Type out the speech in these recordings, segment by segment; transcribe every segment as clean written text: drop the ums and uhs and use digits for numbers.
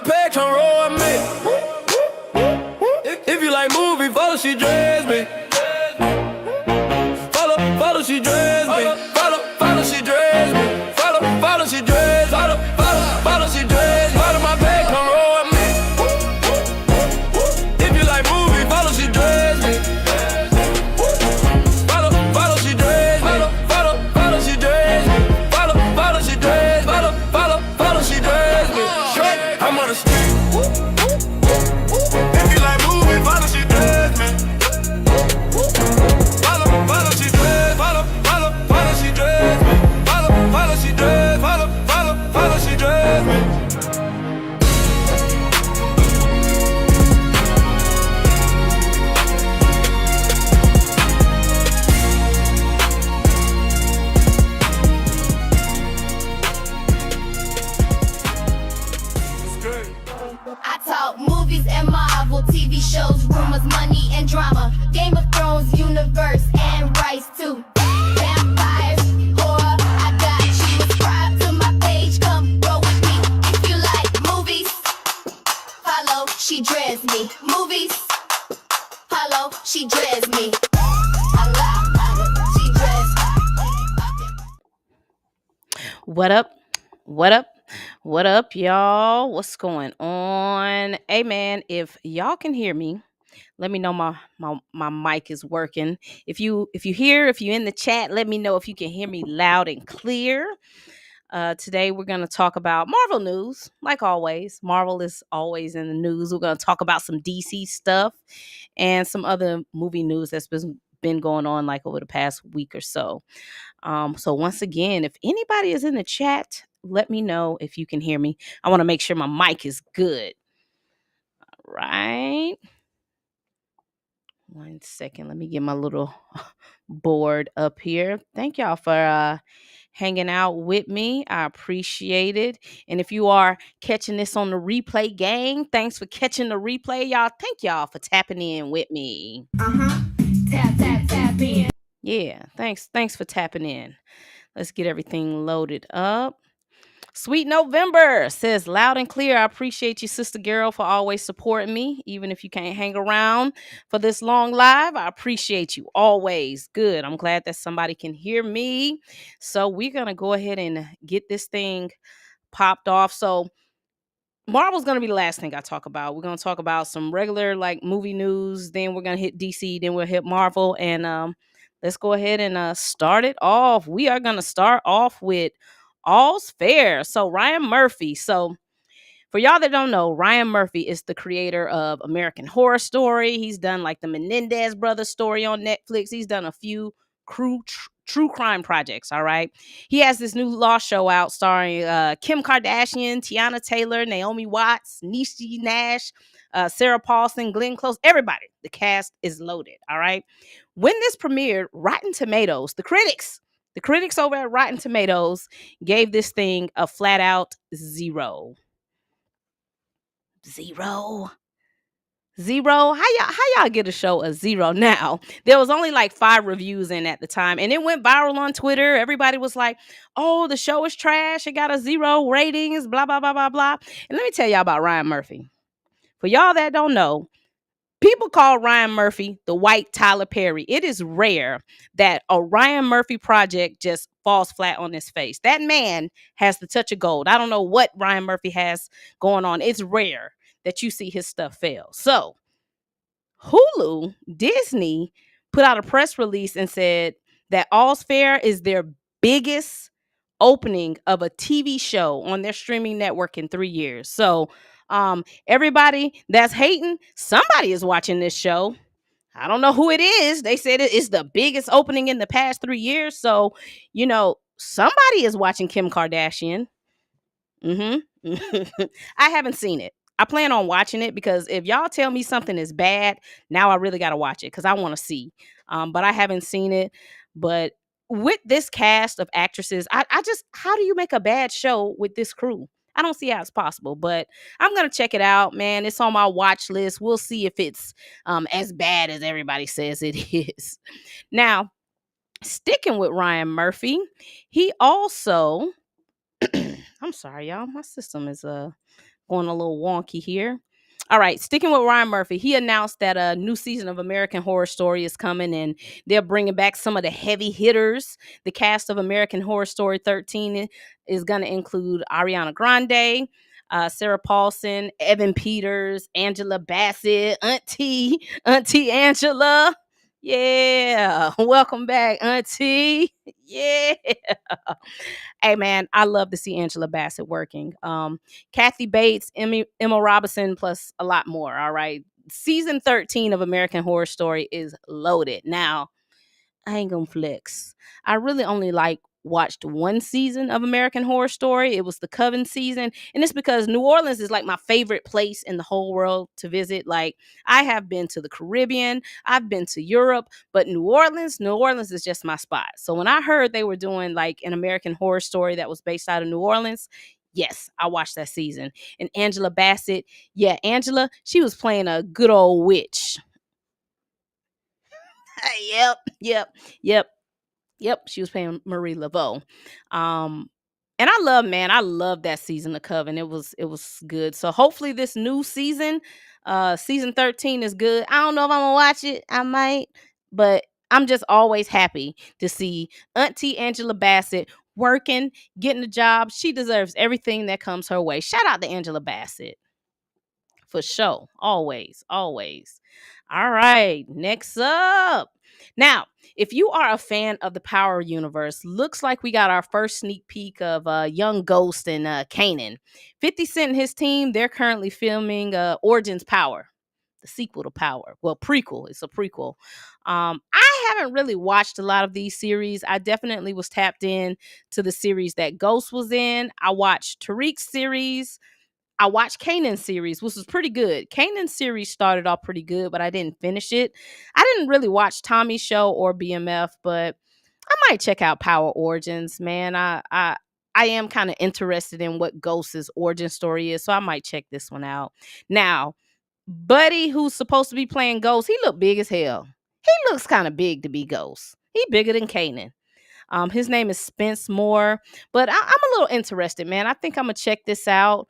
my page, come roll with me. If you like movie, follow, she dress me. Follow, she dress me. Follow, she dress me. Follow, she dress. Follow, she dress. Follow my page, come roll with me. If you like movie, follow, she dress me. Follow, she dress me. Follow, she dress me. Follow, she dress. Follow, she dress me. I'm on the street. If you like movie, follow, she dress me. Follow, she dress. Follow, she dress me. Follow, she dress. Follow, she dress me. I talk movies and Marvel, TV shows, rumors, money, and drama. Game of Thrones, universe, and rice too. Vampires, horror, I got you. Subscribe to my page, come roll with me. If you like movies, follow, she dress me. Movies, follow, she dress me. She dress me. What up? What up? What up, y'all? What's going on? Hey, man, if y'all can hear me, let me know my mic is working. If you're in the chat, let me know if you can hear me loud and clear. Today, we're going to talk about Marvel news. Like always, Marvel is always in the news. We're going to talk about some DC stuff and some other movie news that's been going on like over the past week or so. So once again, if anybody is in the chat, let me know if you can hear me. I want to make sure my mic is good. All right. 1 second. Let me get my little board up here. Thank y'all for hanging out with me. I appreciate it. And if you are catching this on the replay, gang, thanks for catching the replay, y'all. Thank y'all for tapping in with me. Tap in. Yeah, thanks for tapping in. Let's get everything loaded up. Sweet November says loud and clear. I appreciate you, sister girl, for always supporting me, even if you can't hang around for this long live. I appreciate you always. Good. I'm glad that somebody can hear me. So we're going to go ahead and get this thing popped off. So Marvel's going to be the last thing I talk about. We're going to talk about some regular like movie news. Then we're going to hit DC. Then we'll hit Marvel. And let's go ahead and start it off. We are going to start off with All's Fair. So Ryan Murphy. So for y'all that don't know, Ryan Murphy is the creator of American Horror Story. He's done like the Menendez brothers story on Netflix. He's done a few true crime projects. All right. He has this new law show out starring Kim Kardashian, Tiana Taylor, Naomi Watts, Niecy Nash, Sarah Paulson, Glenn Close, everybody. The cast is loaded. All right. When this premiered, Rotten Tomatoes, the critics over at Rotten Tomatoes gave this thing a flat out 0. How y'all get a show a 0 now? There was only like 5 reviews in at the time, and it went viral on Twitter. Everybody was like, oh, the show is trash. It got a 0 ratings, blah, blah, blah, blah, blah. And let me tell y'all about Ryan Murphy. For y'all that don't know, people call Ryan Murphy the white Tyler Perry. It is rare that a Ryan Murphy project just falls flat on his face. That man has the touch of gold. I don't know what Ryan Murphy has going on. It's rare that you see his stuff fail. So Hulu, Disney put out a press release and said that All's Fair is their biggest opening of a TV show on their streaming network in 3 years. So everybody that's hating, somebody is watching this show. I don't know who it is. They said it is the biggest opening in the past 3 years. So, somebody is watching Kim Kardashian. I haven't seen it. I plan on watching it because if y'all tell me something is bad, now I really got to watch it because I want to see. But I haven't seen it. But with this cast of actresses, I just, how do you make a bad show with this crew? I don't see how it's possible, but I'm going to check it out, man. It's on my watch list. We'll see if it's as bad as everybody says it is. Now, sticking with Ryan Murphy, he also, I'm sorry, y'all. My system is going a little wonky here. All right, sticking with Ryan Murphy, he announced that a new season of American Horror Story is coming, and they're bringing back some of the heavy hitters. The cast of American Horror Story 13 is going to include Ariana Grande, Sarah Paulson, Evan Peters, Angela Bassett, Auntie Angela. Yeah, welcome back, Auntie. Yeah. Hey man, I love to see Angela Bassett working. Kathy Bates, Emma Robinson, plus a lot more. All right. Season 13 of American Horror Story is loaded. Now, I ain't gonna flex. I really only watched one season of American Horror Story. It was the Coven season, and it's because New Orleans is like my favorite place in the whole world to visit. Like I have been to the Caribbean, I've been to Europe, but New Orleans is just my spot. So when I heard they were doing like an American Horror Story that was based out of New Orleans, yes, I watched that season. And Angela Bassett, yeah, Angela, she was playing a good old witch. Yep, yep, yep. Yep, she was playing Marie Laveau. Um, and I love that season of Coven. It was good. So hopefully this new season, season 13 is good. I don't know if I'm gonna watch it. I might, but I'm just always happy to see Auntie Angela Bassett working, getting a job. She deserves everything that comes her way. Shout out to Angela Bassett. For sure. Always, always. All right. Next up. Now, if you are a fan of the Power universe, looks like we got our first sneak peek of young Ghost and Kanan. 50 Cent and his team, they're currently filming Origins Power, the sequel to Power. Well, prequel. It's a prequel. I haven't really watched a lot of these series. I definitely was tapped in to the series that Ghost was in. I watched Tariq's series. I watched Kanan's series, which was pretty good. Kanan's series started off pretty good, but I didn't finish it. I didn't really watch Tommy's show or BMF, but I might check out Power Origins, man. I am kind of interested in what Ghost's origin story is, so I might check this one out. Now, Buddy, who's supposed to be playing Ghost, he looked big as hell. He looks kind of big to be Ghost. He bigger than Kanan. His name is Spence Moore, but I'm a little interested, man. I think I'm gonna check this out.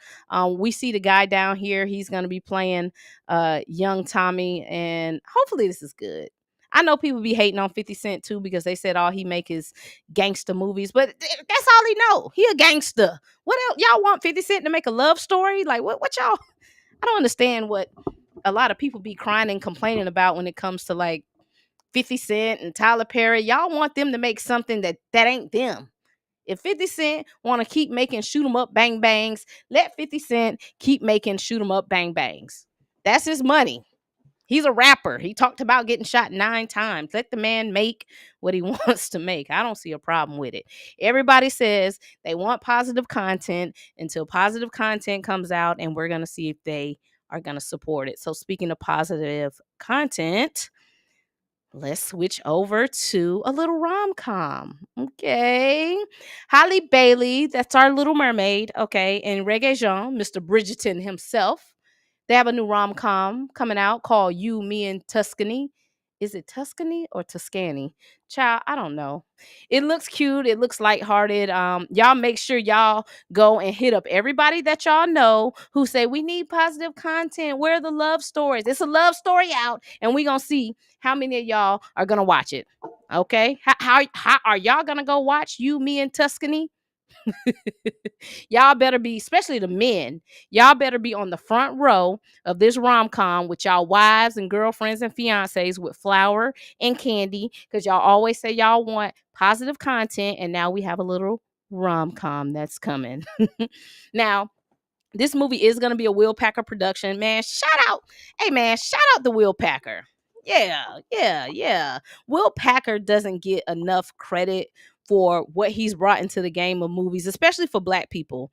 We see the guy down here. He's gonna be playing young Tommy, and hopefully this is good. I know people be hating on 50 Cent too because they said all he make is gangster movies, but that's all he know. He a gangster. What else? Y'all want 50 Cent to make a love story? Like what y'all? I don't understand what a lot of people be crying and complaining about when it comes to like 50 Cent and Tyler Perry. Y'all want them to make something that ain't them. If 50 Cent want to keep making shoot 'em up bang bangs, let 50 Cent keep making shoot 'em up bang bangs. That's his money. He's a rapper. He talked about getting shot 9 times. Let the man make what he wants to make. I don't see a problem with it. Everybody says they want positive content until positive content comes out, and we're going to see if they are going to support it. So speaking of positive content, let's switch over to a little rom-com. Okay. Halle Bailey, that's our Little Mermaid, okay, and Regé-Jean, Mr. Bridgerton himself. They have a new rom-com coming out called You, Me, and Tuscany. Is it Tuscany or Tuscany? Child, I don't know. It looks cute. It looks lighthearted. Y'all make sure y'all go and hit up everybody that y'all know who say we need positive content. Where are the love stories? It's a love story out, and we gonna see how many of y'all are gonna watch it. Okay, how are y'all gonna go watch You, Me, and Tuscany? Y'all better be, especially the men, y'all better be on the front row of this rom-com with y'all wives and girlfriends and fiancés with flour and candy, because y'all always say y'all want positive content, and now we have a little rom-com that's coming. Now, this movie is going to be a Will Packer production. Man, shout out to Will Packer. Yeah. Will Packer doesn't get enough credit for what he's brought into the game of movies, especially for Black people.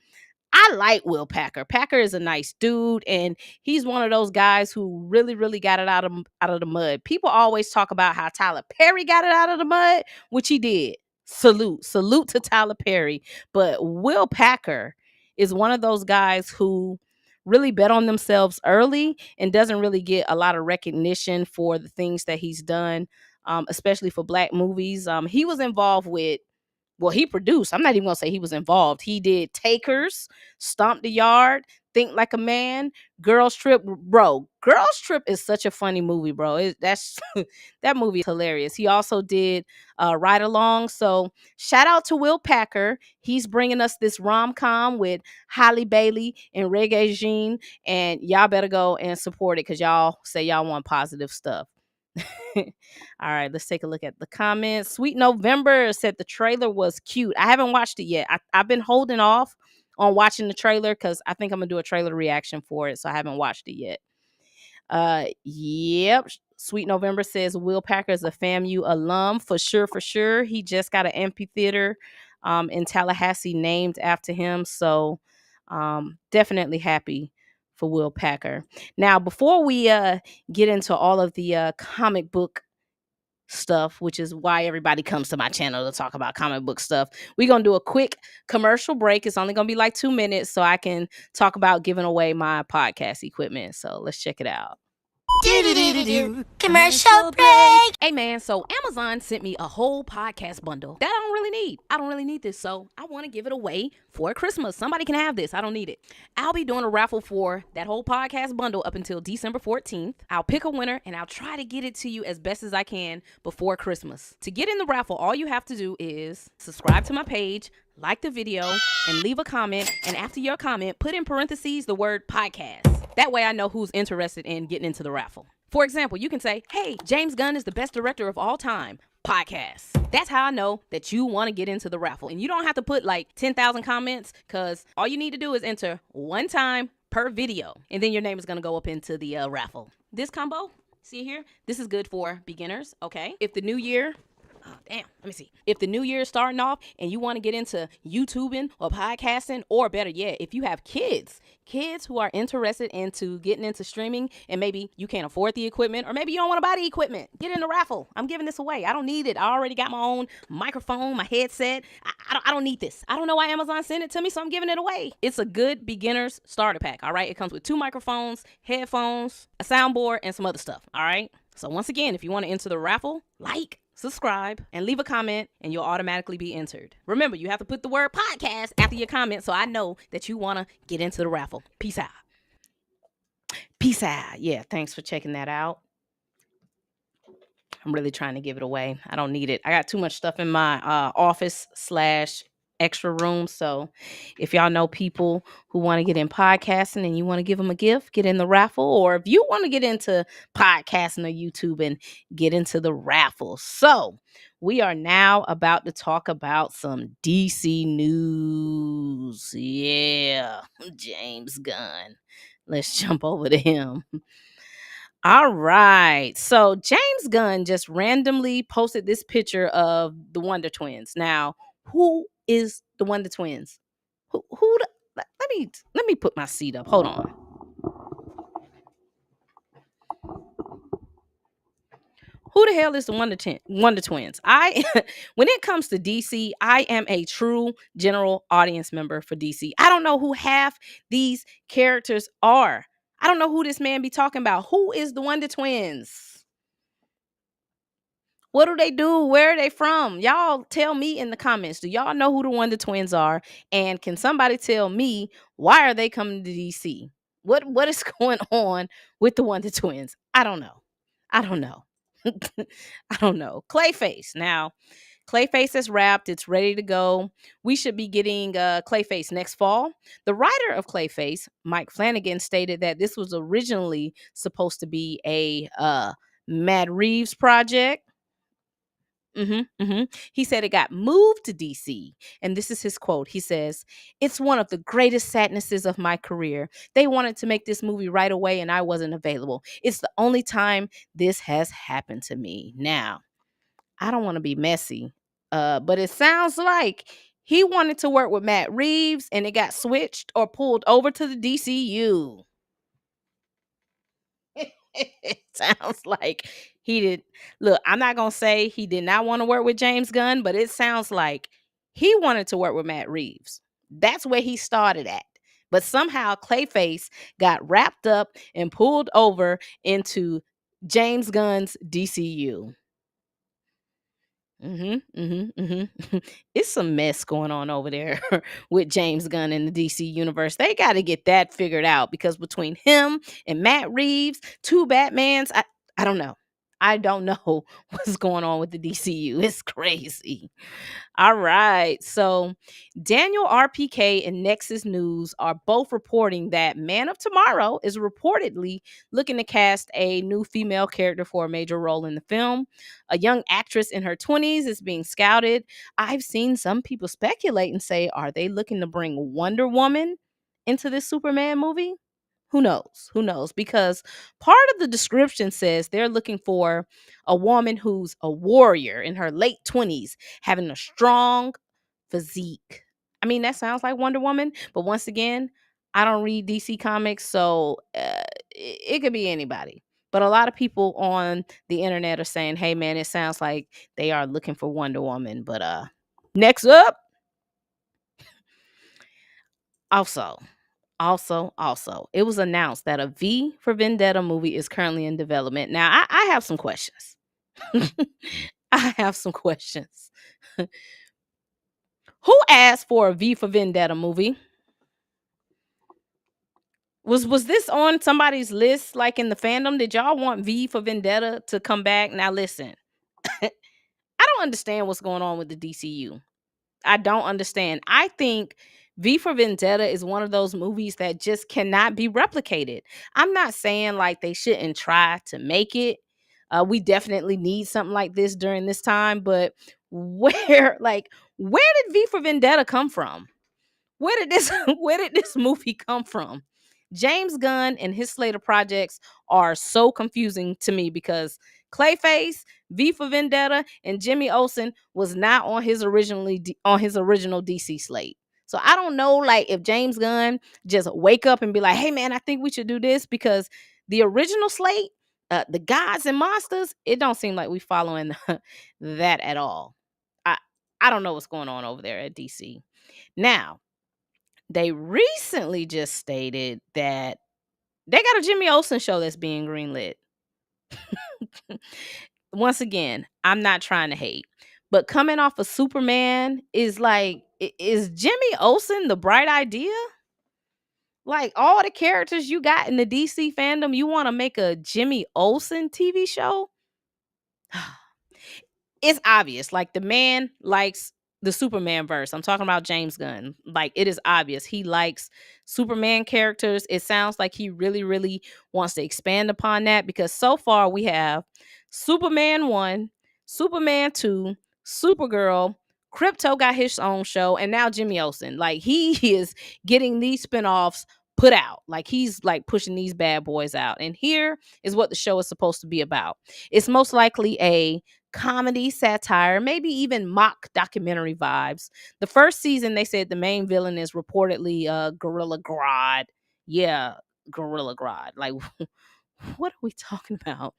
I like Will Packer. Packer is a nice dude, and he's one of those guys who really, really got it out of the mud. People always talk about how Tyler Perry got it out of the mud, which he did. Salute to Tyler Perry. But Will Packer is one of those guys who really bet on themselves early and doesn't really get a lot of recognition for the things that he's done, especially for Black movies. He was involved with, well, he produced. I'm not even going to say he was involved. He did Takers, Stomp the Yard, Think Like a Man, Girls Trip, bro. Girls Trip is such a funny movie, bro. That's that movie is hilarious. He also did Ride Along. So shout out to Will Packer. He's bringing us this rom-com with Halle Bailey and Regé-Jean, and y'all better go and support it because y'all say y'all want positive stuff. All right, let's take a look at the comments. Sweet November said the trailer was cute. I haven't watched it yet. I've been holding off on watching the trailer because I think I'm gonna do a trailer reaction for it, so I haven't watched it yet. Yep. Sweet November says Will Packer is a FAMU alum for sure. He just got an amphitheater in Tallahassee named after him, so definitely happy for Will Packer. Now, before we get into all of the comic book stuff, which is why everybody comes to my channel to talk about comic book stuff, we're gonna do a quick commercial break. It's only gonna be like 2 minutes so I can talk about giving away my podcast equipment. So let's check it out. Commercial break. Hey man, so Amazon sent me a whole podcast bundle that I don't really need. I don't really need this, so I want to give it away for Christmas. Somebody can have this. I don't need it. I'll be doing a raffle for that whole podcast bundle up until December 14th. I'll pick a winner and I'll try to get it to you as best as I can before Christmas. To get in the raffle, all you have to do is subscribe to my page, like the video, and leave a comment. And after your comment, put in parentheses the word podcast. That way I know who's interested in getting into the raffle. For example, you can say, hey, James Gunn is the best director of all time. Podcast. That's how I know that you want to get into the raffle. And you don't have to put like 10,000 comments because all you need to do is enter one time per video. And then your name is going to go up into the raffle. This combo, see here? This is good for beginners, okay? If the new year... Oh, damn. Let me see. If the new year is starting off and you want to get into YouTubing or podcasting, or better yet, if you have kids who are interested into getting into streaming and maybe you can't afford the equipment or maybe you don't want to buy the equipment, get in the raffle. I'm giving this away. I don't need it. I already got my own microphone, my headset. I don't need this. I don't know why Amazon sent it to me, so I'm giving it away. It's a good beginner's starter pack, all right? It comes with 2 microphones, headphones, a soundboard, and some other stuff, all right? So once again, if you want to enter the raffle, like, subscribe, and leave a comment, and you'll automatically be entered. Remember, you have to put the word podcast after your comment so I know that you want to get into the raffle. Peace out. Peace out. Yeah, thanks for checking that out. I'm really trying to give it away. I don't need it. I got too much stuff in my office / extra room. So if y'all know people who want to get in podcasting and you want to give them a gift, get in the raffle. Or if you want to get into podcasting or YouTube and get into the raffle. So we are now about to talk about some DC news. Yeah, James Gunn. Let's jump over to him. All right. So James Gunn just randomly posted this picture of the Wonder Twins. Now, who is the Wonder Twins? Let me put my seat up. Hold on. Who the hell is the Wonder Twins? When it comes to DC, I am a true general audience member for DC. I don't know who half these characters are. I don't know who this man be talking about. Who is the Wonder Twins? What do they do? Where are they from? Y'all tell me in the comments. Do y'all know who the Wonder Twins are? And can somebody tell me why are they coming to DC? What is going on with the Wonder Twins? I don't know. I don't know. Clayface. Now, Clayface is wrapped. It's ready to go. We should be getting Clayface next fall. The writer of Clayface, Mike Flanagan, stated that this was originally supposed to be a Matt Reeves project. He said it got moved to DC. And this is his quote. He says, "It's one of the greatest sadnesses of my career. They wanted to make this movie right away and I wasn't available. It's the only time this has happened to me." Now, I don't want to be messy, but it sounds like he wanted to work with Matt Reeves and it got switched or pulled over to the DCU. It sounds like he did. Look, I'm not going to say he did not want to work with James Gunn, but it sounds like he wanted to work with Matt Reeves. That's where he started at. But somehow Clayface got wrapped up and pulled over into James Gunn's DCU. It's some mess going on over there with James Gunn in the DC universe. They got to get that figured out because between him and Matt Reeves, two Batmans, I don't know. I don't know what's going on with the DCU. It's crazy. All right. So Daniel RPK and Nexus News are both reporting that Man of Tomorrow is reportedly looking to cast a new female character for a major role in the film. A young actress in her 20s is being scouted. I've seen some people speculate and say, are they looking to bring Wonder Woman into this Superman movie? Who knows? Who knows? Because part of the description says they're looking for a woman who's a warrior in her late 20s, having a strong physique. I mean, that sounds like Wonder Woman, but once again, I don't read DC comics, so it could be anybody. But a lot of people on the internet are saying, "Hey, man, it sounds like they are looking for Wonder Woman." But next up, also, it was announced that a V for Vendetta movie is currently in development. Now, I have some questions. I have some questions. Who asked for a V for Vendetta movie? Was this on somebody's list, like in the fandom? Did y'all want V for Vendetta to come back? Now, listen, I don't understand what's going on with the DCU. I don't understand. I think V for Vendetta is one of those movies that just cannot be replicated. I'm not saying like they shouldn't try to make it. We definitely need something like this during this time, but where did V for Vendetta come from? Where did this movie come from? James Gunn and his slate of projects are so confusing to me because Clayface, V for Vendetta, and Jimmy Olsen was not on his original DC slate. So I don't know, like if James Gunn just wake up and be like, "Hey man, I think we should do this," because the original slate, the gods and monsters, it don't seem like we following that at all. I I don't know what's going on over there at DC. Now, they recently just stated that they got a Jimmy Olsen show that's being greenlit. Once again, I'm not trying to hate, but coming off of Superman is like, is Jimmy Olsen the bright idea? Like all the characters you got in the DC fandom, you want to make a Jimmy Olsen TV show? It's obvious. Like the man likes the Superman verse. I'm talking about James Gunn. Like it is obvious he likes Superman characters. It sounds like he really, really wants to expand upon that because so far we have Superman 1, Superman 2, Supergirl, Crypto got his own show, and now Jimmy Olsen. Like he is getting these spinoffs put out. Like he's like pushing these bad boys out. And here is what the show is supposed to be about. It's most likely a comedy, satire, maybe even mock documentary vibes. The first season, they said the main villain is reportedly Gorilla Grodd. Yeah, Gorilla Grodd. Like, what are we talking about?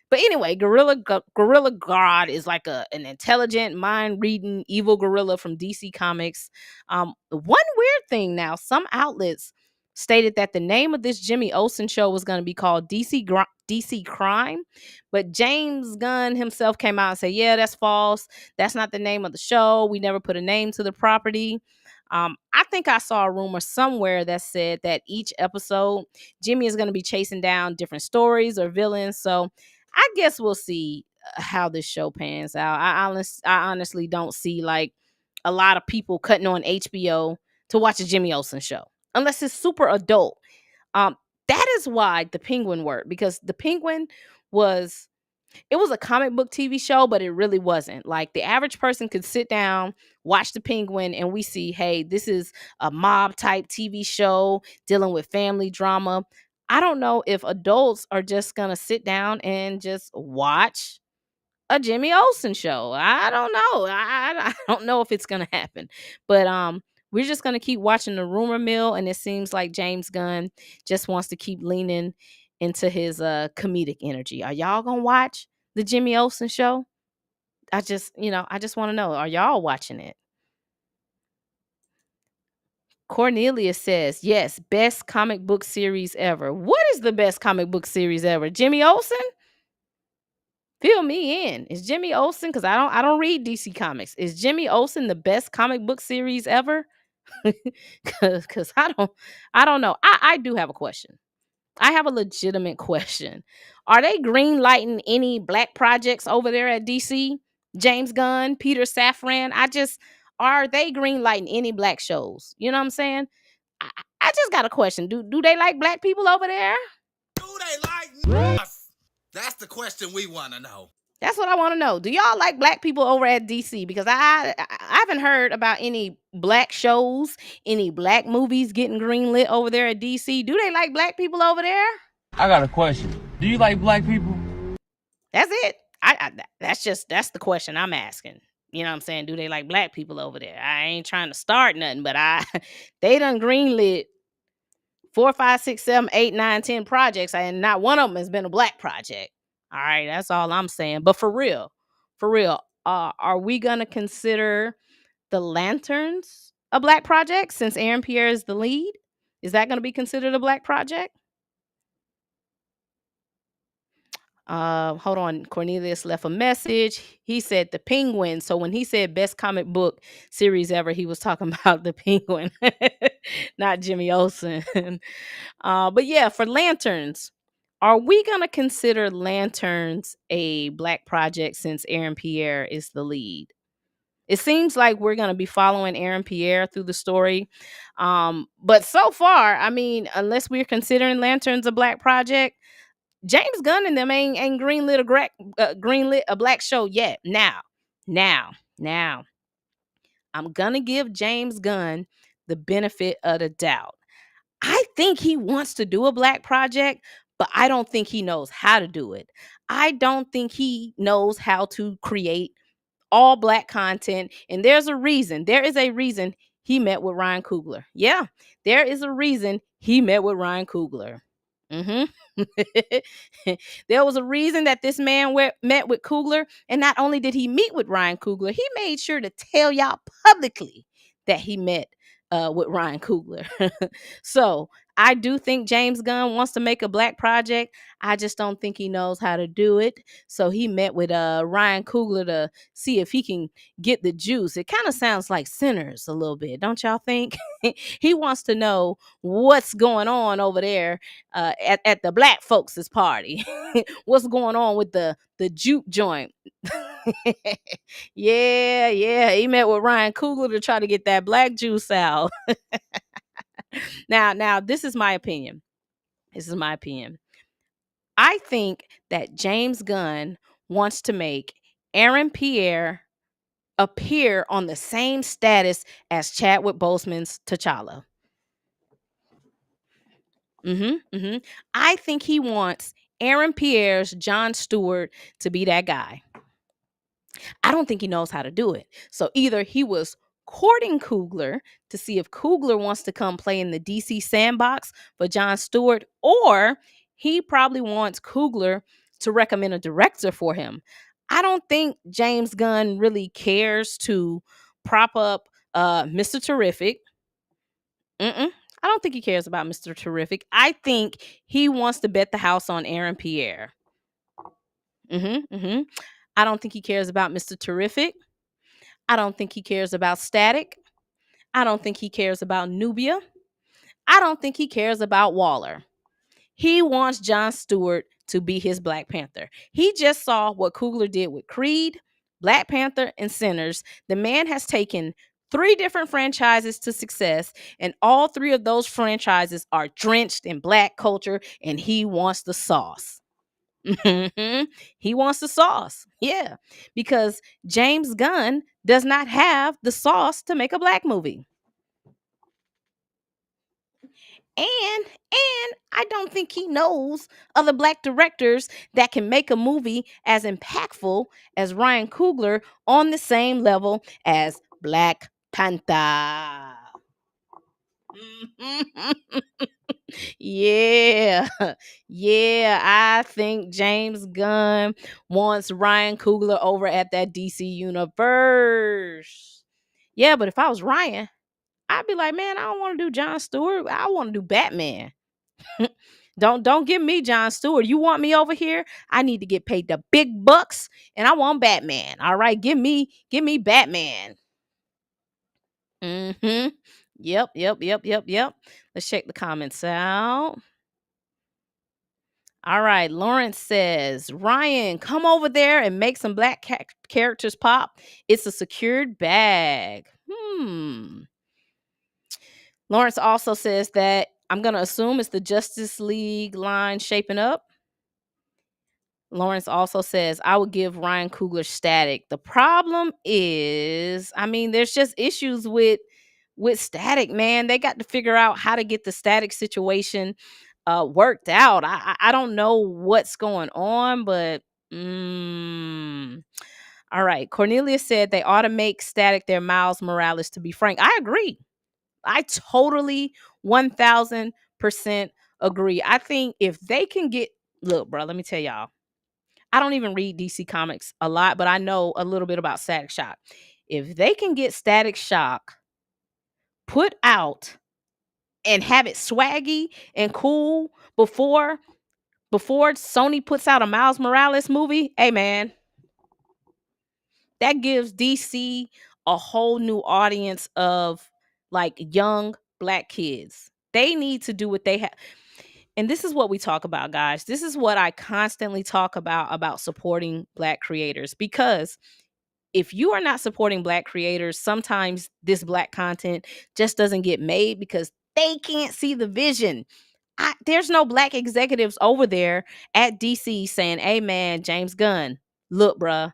But anyway, Gorilla Grodd is like an intelligent, mind reading, evil gorilla from DC Comics. One weird thing now, some outlets stated that the name of this Jimmy Olsen show was going to be called DC Crime, but James Gunn himself came out and said, "Yeah, that's false. That's not the name of the show. We never put a name to the property." I think I saw a rumor somewhere that said that each episode, Jimmy is going to be chasing down different stories or villains. So I guess we'll see how this show pans out. I honestly don't see like a lot of people cutting on HBO to watch a Jimmy Olsen show unless it's super adult. Um, that is why the Penguin worked because the Penguin was it was a comic book TV show, but it really wasn't. Like the average person could sit down, watch the Penguin, and we see, hey, this is a mob type TV show dealing with family drama. I don't know if adults are just gonna sit down and just watch a Jimmy Olsen show. I don't know. I don't know if it's gonna happen. But we're just gonna keep watching the rumor mill, and it seems like James Gunn just wants to keep leaning into his comedic energy. Are y'all gonna watch the Jimmy Olsen show? I just want to know, are y'all watching it? Cornelia says, yes, best comic book series ever. What is the best comic book series ever? Jimmy Olsen? Fill me in. Is Jimmy Olsen, because I don't read DC Comics. Is Jimmy Olsen the best comic book series ever? Because I don't know. I do have a question. I have a legitimate question. Are they green lighting any black projects over there at DC? James Gunn, Peter Safran. Are they green lighting any black shows? You know what I'm saying? I, I just got a question. Do they like black people over there? Do they like us? That's the question we want to know. That's what I want to know. Do y'all like black people over at DC? Because I haven't heard about any black shows, any black movies getting greenlit over there at DC. Do they like black people over there? I got a question. Do you like black people? That's it. That's the question I'm asking. You know what I'm saying? Do they like black people over there? I ain't trying to start nothing, but they done greenlit 4, 5, 6, 7, 8, 9, 10 projects, and not one of them has been a black project. All right, that's all I'm saying. But for real, are we gonna consider the Lanterns a black project since Aaron Pierre is the lead? Is that gonna be considered a black project? Hold on. Cornelius left a message. He said the Penguin. So when he said best comic book series ever, he was talking about the Penguin, not Jimmy Olsen. But yeah, for Lanterns, are we gonna consider Lanterns a black project since Aaron Pierre is the lead? It seems like we're gonna be following Aaron Pierre through the story. But so far, I mean, unless we're considering Lanterns a black project, James Gunn and them ain't greenlit a black show yet. Now, I'm gonna give James Gunn the benefit of the doubt. I think he wants to do a black project, but I don't think he knows how to do it. I don't think he knows how to create all black content. And there's a reason. There is a reason he met with Ryan Coogler. Yeah, there is a reason he met with Ryan Coogler. hmm There was a reason that this man met with Coogler. And not only did he meet with Ryan Coogler, he made sure to tell y'all publicly that he met with Ryan Coogler. So I do think James Gunn wants to make a black project. I just don't think he knows how to do it. So he met with Ryan Coogler to see if he can get the juice. It kind of sounds like Sinners a little bit, don't y'all think? He wants to know what's going on over there at the black folks' party. What's going on with the juke joint? Yeah. He met with Ryan Coogler to try to get that black juice out. Now, this is my opinion. I think that James Gunn wants to make Aaron Pierre appear on the same status as Chadwick Boseman's T'Challa. I think he wants Aaron Pierre's Jon Stewart to be that guy. I don't think he knows how to do it. So either he was courting Coogler to see if Coogler wants to come play in the DC sandbox for Jon Stewart, or he probably wants Coogler to recommend a director for him. I don't think James Gunn really cares to prop up Mr. Terrific. I don't think he cares about Mr. Terrific. I think he wants to bet the house on Aaron Pierre. I don't think he cares about Mr. Terrific. I don't think he cares about Static. I don't think he cares about Nubia. I don't think he cares about Waller. He wants Jon Stewart to be his Black Panther. He just saw what Coogler did with Creed, Black Panther, and Sinners. The man has taken 3 different franchises to success, and all 3 of those franchises are drenched in black culture, and he wants the sauce. He wants the sauce. Yeah, because James Gunn does not have the sauce to make a black movie. And I don't think he knows other black directors that can make a movie as impactful as Ryan Coogler on the same level as Black Panther. Yeah. I think James Gunn wants Ryan Coogler over at that DC universe. Yeah, but if I was Ryan, I'd be like, man, I don't want to do Jon Stewart. I want to do Batman. Don't give me Jon Stewart. You want me over here? I need to get paid the big bucks, and I want Batman. All right, give me Batman. Mm-hmm. Yep. Let's check the comments out. All right, Lawrence says, Ryan, come over there and make some black characters pop. It's a secured bag. Lawrence also says that I'm going to assume it's the Justice League line shaping up. Lawrence also says, I would give Ryan Coogler Static. The problem is, I mean, there's just issues with Static, man. They got to figure out how to get the Static situation worked out. I don't know what's going on, but all right. Cornelia said they ought to make Static their Miles Morales, to be frank. I agree. I totally 1000% agree. I think if they can get, look, bro, let me tell y'all. I don't even read DC Comics a lot, but I know a little bit about Static Shock. If they can get Static Shock put out and have it swaggy and cool before Sony puts out a Miles Morales movie, hey man, that gives DC a whole new audience of like young black kids. They need to do what they have. And this is what we talk about, guys. This is what I constantly talk about supporting black creators, because if you are not supporting black creators, sometimes this black content just doesn't get made because they can't see the vision. There's no black executives over there at DC saying, hey man, James Gunn, look, bruh,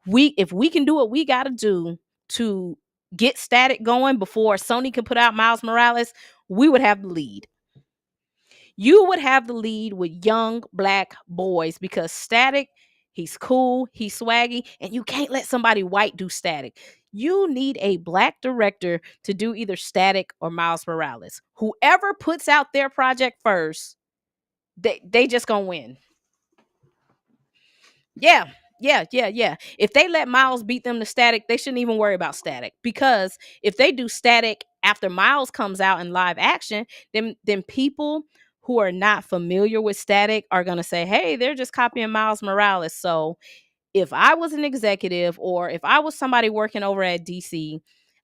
if we can do what we got to do to get Static going before Sony can put out Miles Morales, we would have the lead. You would have the lead with young black boys, because Static, he's cool, he's swaggy, and you can't let somebody white do Static. You need a black director to do either Static or Miles Morales. Whoever puts out their project first, they just gonna win. Yeah. If they let Miles beat them to Static, they shouldn't even worry about Static, because if they do Static after Miles comes out in live action, then people who are not familiar with Static are going to say, hey, they're just copying Miles Morales. So if I was an executive, or if I was somebody working over at DC,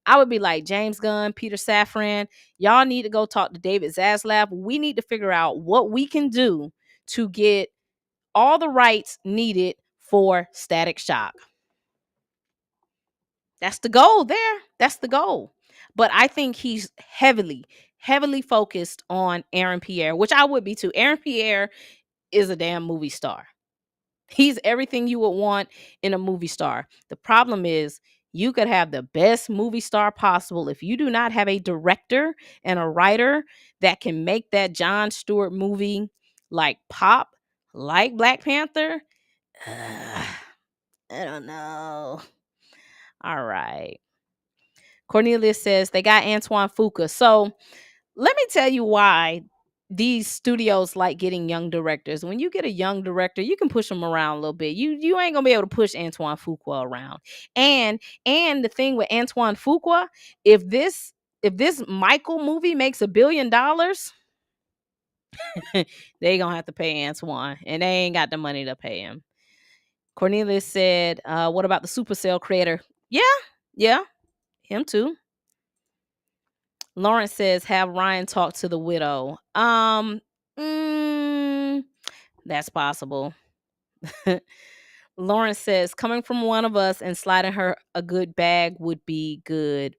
I would be like, James Gunn, Peter Safran, y'all need to go talk to David Zaslav. We need to figure out what we can do to get all the rights needed for Static Shock. That's the goal there. That's the goal. But I think he's heavily focused on Aaron Pierre, which I would be too. Aaron Pierre is a damn movie star. He's everything you would want in a movie star. The problem is, you could have the best movie star possible. If you do not have a director and a writer that can make that Jon Stewart movie like pop, like Black Panther, I don't know. All right. Cornelius says they got Antoine Fuqua. So let me tell you why these studios like getting young directors. When you get a young director, you can push them around a little bit. You ain't gonna be able to push Antoine Fuqua around. And the thing with Antoine Fuqua, if this Michael movie makes $1 billion, they gonna have to pay Antoine, and they ain't got the money to pay him. Cornelius said, what about the Supercell creator? Yeah, him too. Lawrence says, have Ryan talk to the widow. That's possible. Lawrence says, coming from one of us and sliding her a good bag would be good.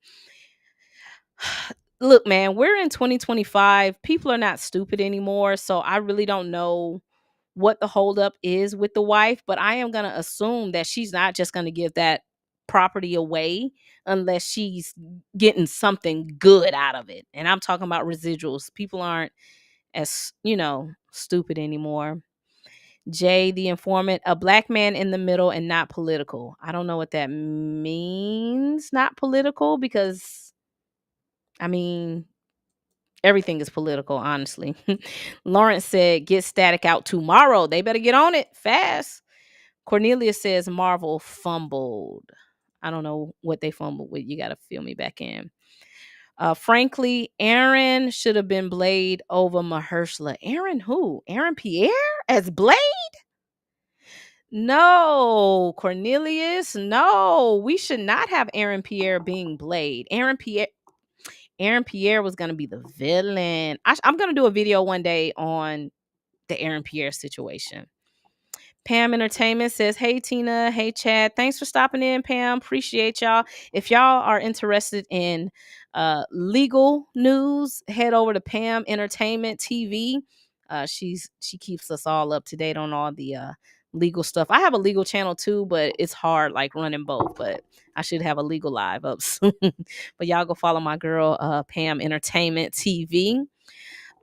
Look, man, we're in 2025. People are not stupid anymore. So I really don't know what the holdup is with the wife, but I am going to assume that she's not just going to give that property away unless she's getting something good out of it. And I'm talking about residuals. People aren't as, stupid anymore. Jay, the informant, a black man in the middle and not political. I don't know what that means, not political, because, I mean, everything is political, honestly. Lawrence said, get Static out tomorrow. They better get on it fast. Cornelia says, Marvel fumbled. I don't know what they fumbled with. You got to fill me back in. Frankly, Aaron should have been Blade over Mahershala. Aaron who? Aaron Pierre as Blade? No, Cornelius. No, we should not have Aaron Pierre being Blade. Aaron Pierre was gonna be the villain. I'm gonna do a video one day on the Aaron Pierre situation. Pam Entertainment says, "Hey Tina, hey Chad, thanks for stopping in, Pam. Appreciate y'all. If y'all are interested in legal news, head over to Pam Entertainment TV. She keeps us all up to date on all the legal stuff. I have a legal channel too, but it's hard like running both. But I should have a legal live up soon. But y'all go follow my girl Pam Entertainment TV.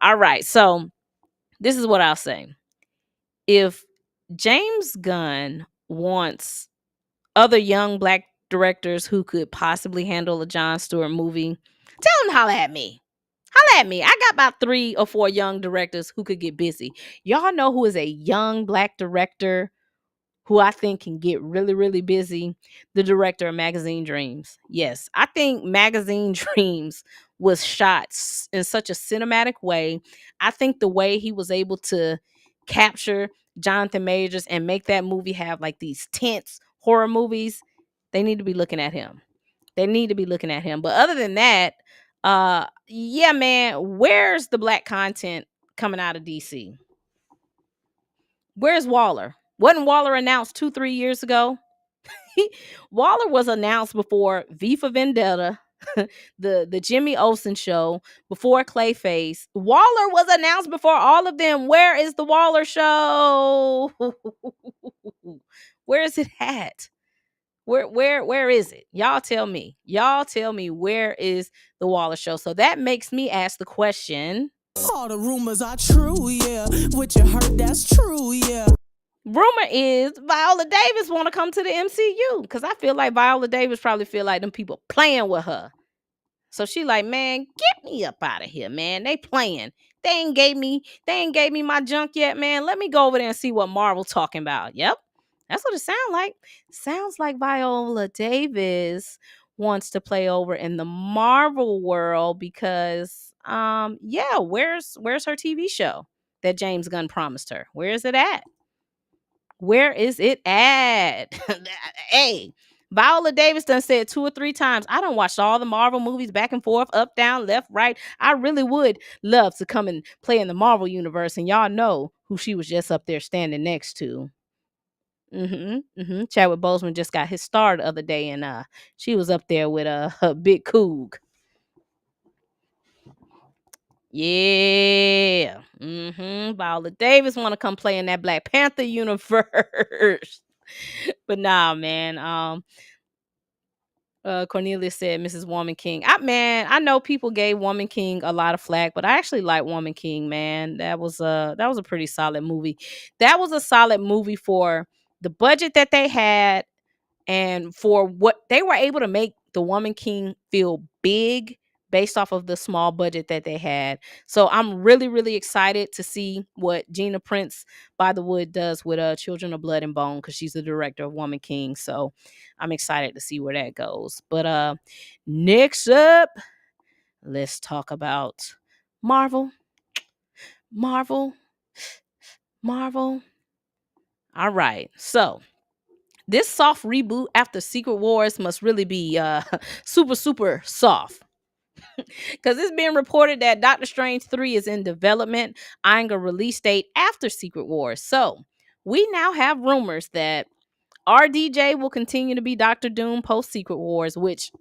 All right, so this is what I'll say. If James Gunn wants other young black directors who could possibly handle a Jon Stewart movie, tell him to holler at me. Holla at me. I got about 3 or 4 young directors who could get busy. Y'all know who is a young black director who I think can get really, really busy? The director of Magazine Dreams. Yes, I think Magazine Dreams was shot in such a cinematic way. I think the way he was able to capture Jonathan Majors and make that movie have like these tense horror movies, they need to be looking at him. They need to be looking at him. But other than that, yeah, man, where's the black content coming out of DC? Where's Waller? Wasn't Waller announced 2-3 years ago? Waller was announced before V for Vendetta, the Jimmy Olsen show, before Clayface. Waller was announced before all of them. Where is the Waller show? Where is it at? Where is it? Y'all tell me. Y'all tell me, where is the Waller show? So that makes me ask the question. All the rumors are true, yeah. What you heard, that's true, yeah. Rumor is Viola Davis want to come to the MCU, because I feel like Viola Davis probably feel like them people playing with her. So she like, man, get me up out of here, man. They playing. They ain't gave me my junk yet, man. Let me go over there and see what Marvel talking about. Yep. That's what it sounds like. Sounds like Viola Davis wants to play over in the Marvel world because yeah, where's her TV show that James Gunn promised her? Where is it at? Where is it at? Hey, Viola Davis done said 2 or 3 times, I done watched all the Marvel movies back and forth, up, down, left, right. I really would love to come and play in the Marvel universe. And y'all know who she was just up there standing next to. Chadwick Boseman just got his star the other day, and she was up there with her big Coog. Yeah. Viola Davis want to come play in that Black Panther universe. But nah, man. Cornelius said Mrs. Woman King. I know people gave Woman King a lot of flack, but I actually like Woman King, man. That was a pretty solid movie. That was a solid movie for the budget that they had and for what they were able to make the Woman King feel big based off of the small budget that they had. So I'm really, really excited to see what Gina Prince by the Wood does with Children of Blood and Bone, because she's the director of Woman King. So I'm excited to see where that goes. But next up, let's talk about Marvel. Marvel. All right. So this soft reboot after Secret Wars must really be super, super soft. Because it's being reported that Doctor Strange 3 is in development, eyeing a release date after Secret Wars. So we now have rumors that RDJ will continue to be Doctor Doom post Secret Wars, which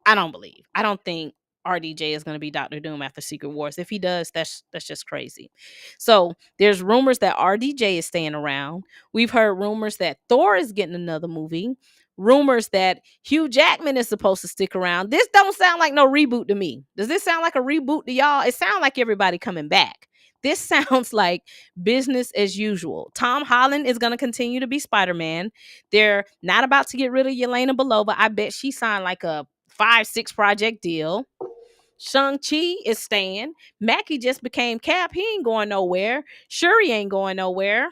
I don't believe. I don't think RDJ is going to be Doctor Doom after Secret Wars. If he does, that's just crazy. So there's rumors that RDJ is staying around. We've heard rumors that Thor is getting another movie. Rumors that Hugh Jackman is supposed to stick around. This don't sound like no reboot to me. Does this sound like a reboot to y'all? It sounds like everybody coming back. This sounds like business as usual. Tom Holland is going to continue to be Spider-Man. They're not about to get rid of Yelena Belova. I bet she signed like a 5-6 project deal. Shang-Chi is staying. Mackie just became Cap. He ain't going nowhere. Shuri ain't going nowhere.